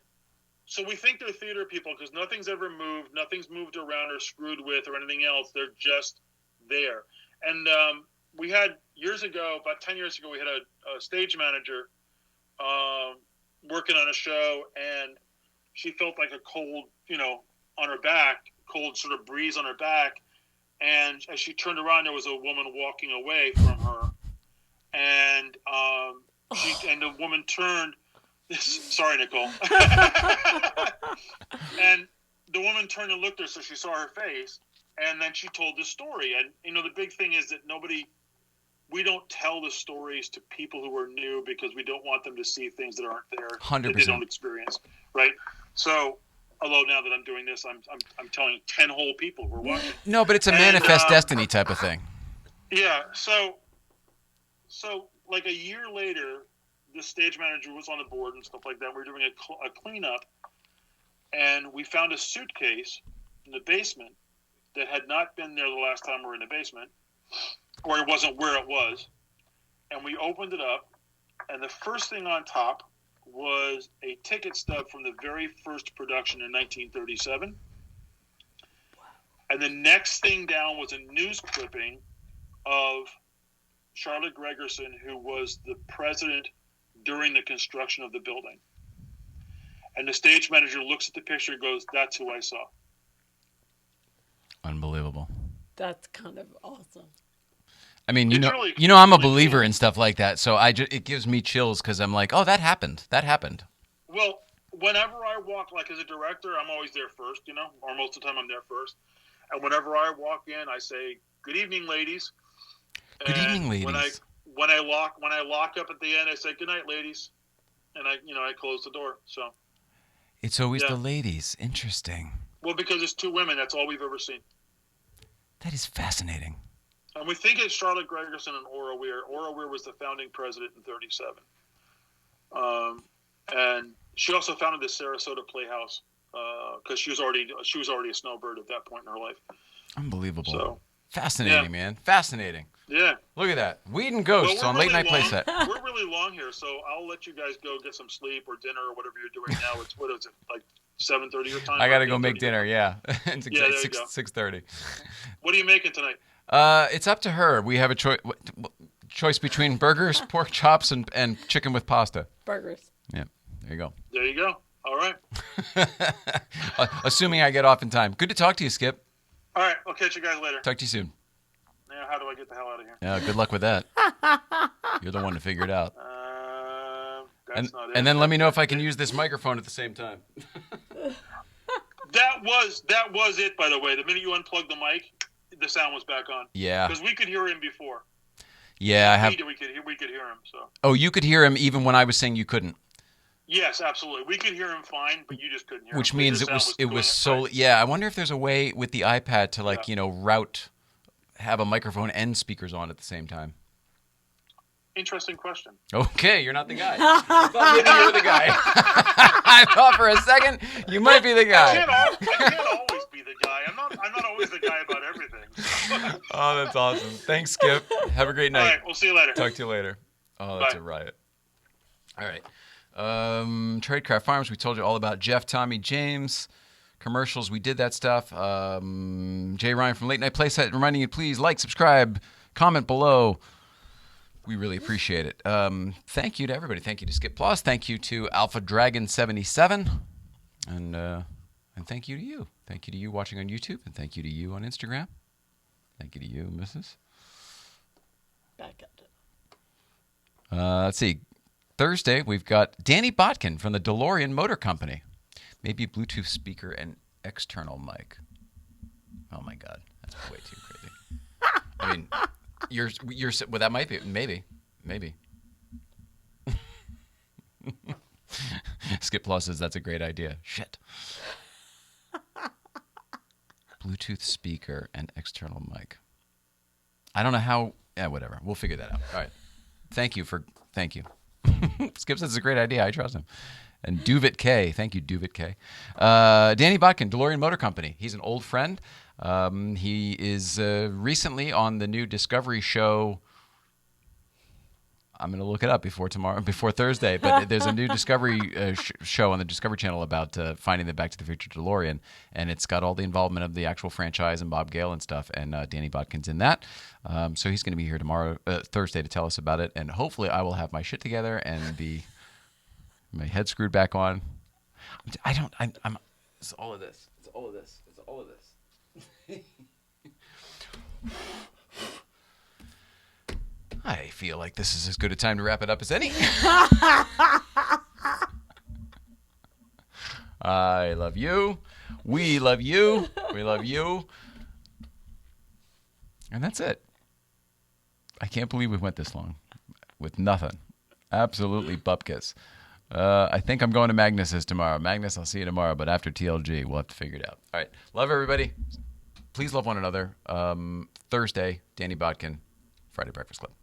So we think they're theater people because nothing's ever moved. Nothing's moved around or screwed with or anything else. They're just there. And we had years ago, about 10 years ago, we had a stage manager working on a show, and she felt like a cold, on her back, cold sort of breeze on her back. And as she turned around, there was a woman walking away from her. And and the woman turned. Sorry, Nicole. And the woman turned and looked at her, so she saw her face. And then she told the story. And, the big thing is that we don't tell the stories to people who are new because we don't want them to see things that aren't there, 100%. that they don't experience, right? So, although now that I'm doing this, I'm telling 10 whole people who are watching. No, but it's a manifest destiny type of thing. Yeah, so like a year later, the stage manager was on the board and stuff like that. We were doing a cleanup, and we found a suitcase in the basement that had not been there the last time we were in the basement, or it wasn't where it was. And we opened it up, and the first thing on top was a ticket stub from the very first production in 1937. And the next thing down was a news clipping of Charlotte Gregerson, who was the president during the construction of the building. And the stage manager looks at the picture and goes, "That's who I saw." Unbelievable. That's kind of awesome. I mean, It's really- I'm a really believer cool. in stuff like that, so it gives me chills because I'm like, oh, that happened. That happened. Well, whenever I walk, like as a director, I'm always there first, or most of the time I'm there first. And whenever I walk in, I say, "Good evening, ladies." Good And evening, ladies. When I lock up at the end, I say, "Good night, ladies," and I close the door. So, It's always Yeah. the ladies. Interesting. well, because it's two women, that's all we've ever seen. That is fascinating. And we think it's Charlotte Gregerson and Ora Weir. Ora Weir was the founding president in 1937. And she also founded the Sarasota Playhouse because she was already a snowbird at that point in her life. Unbelievable. So, Fascinating, yeah. man. Fascinating. yeah. Look at that. Weed and Ghosts Well, on we're Late Night really Playset. We're really long here, so I'll let you guys go get some sleep or dinner or whatever you're doing now. It's what is it, like 7:30 your time? I got to Or go make 8:30? dinner, yeah. It's Yeah, there you go. 6:30. What are you making tonight? It's up to her. We have a choice between burgers, pork chops, and chicken with pasta. Burgers. Yeah, there you go. There you go. All right. Assuming I get off in time. Good to talk to you, Skip. All right. I'll catch you guys later. Talk to you soon. Now, how do I get the hell out of here? Yeah, good luck with that. You're the one to figure it out. That's not it. And then let me know if I can use this microphone at the same time. That was it, by the way. The minute you unplugged the mic, the sound was back on. Yeah. Because we could hear him before. Yeah, I have. We could hear him. So. Oh, you could hear him even when I was saying you couldn't. Yes, absolutely. We could hear him fine, but you just couldn't hear him. Which means it was so. Yeah, I wonder if there's a way with the iPad to have a microphone and speakers on at the same time. Interesting question. Okay, you're not the guy. I thought maybe you were the guy. I thought for a second you might be the I guy. can't always be the guy. I'm not always the guy about everything. Oh, that's awesome. Thanks, Skip. Have a great All night. right, we'll see you later. Talk to you later. Oh, that's Bye. a riot. All right. Tradecraft Farms, we told you all about Jeff, Tommy, James. Commercials, we did that stuff. Jay Ryan from Late Night Playset reminding you, please like, subscribe, comment below. We really appreciate it. Thank you to everybody. Thank you to Skip Plus. Thank you to Alpha Dragon 77. And thank you to you. Thank you to you watching on YouTube. And thank you to you on Instagram. Thank you to you, Mrs. Back at it. Let's see. Thursday, we've got Danny Botkin from the DeLorean Motor Company. Maybe Bluetooth speaker and external mic. Oh, my God. That's way too crazy. I mean, well, that might be. Maybe. Skip Plus says that's a great idea. Shit. Bluetooth speaker and external mic. I don't know how. Yeah, whatever. We'll figure that out. All right. Thank you. Skip says it's a great idea. I trust him. And Duvit K. Thank you, Duvit K. Danny Botkin, DeLorean Motor Company. He's an old friend. He is recently on the new Discovery show. I'm going to look it up before Thursday. But there's a new Discovery show on the Discovery Channel about finding the Back to the Future DeLorean, and it's got all the involvement of the actual franchise and Bob Gale and stuff. And Danny Bodkin's in that, so he's going to be here Thursday, to tell us about it. And hopefully, I will have my shit together and my head screwed back on. It's all of this. It's all of this. It's all of this. I feel like this is as good a time to wrap it up as any. I love you. We love you. We love you. And that's it. I can't believe we went this long with nothing. Absolutely bupkis. I think I'm going to Magnus's tomorrow. Magnus, I'll see you tomorrow, but after TLG, we'll have to figure it out. All right. Love everybody. Please love one another. Thursday, Danny Bodkin, Friday Breakfast Club.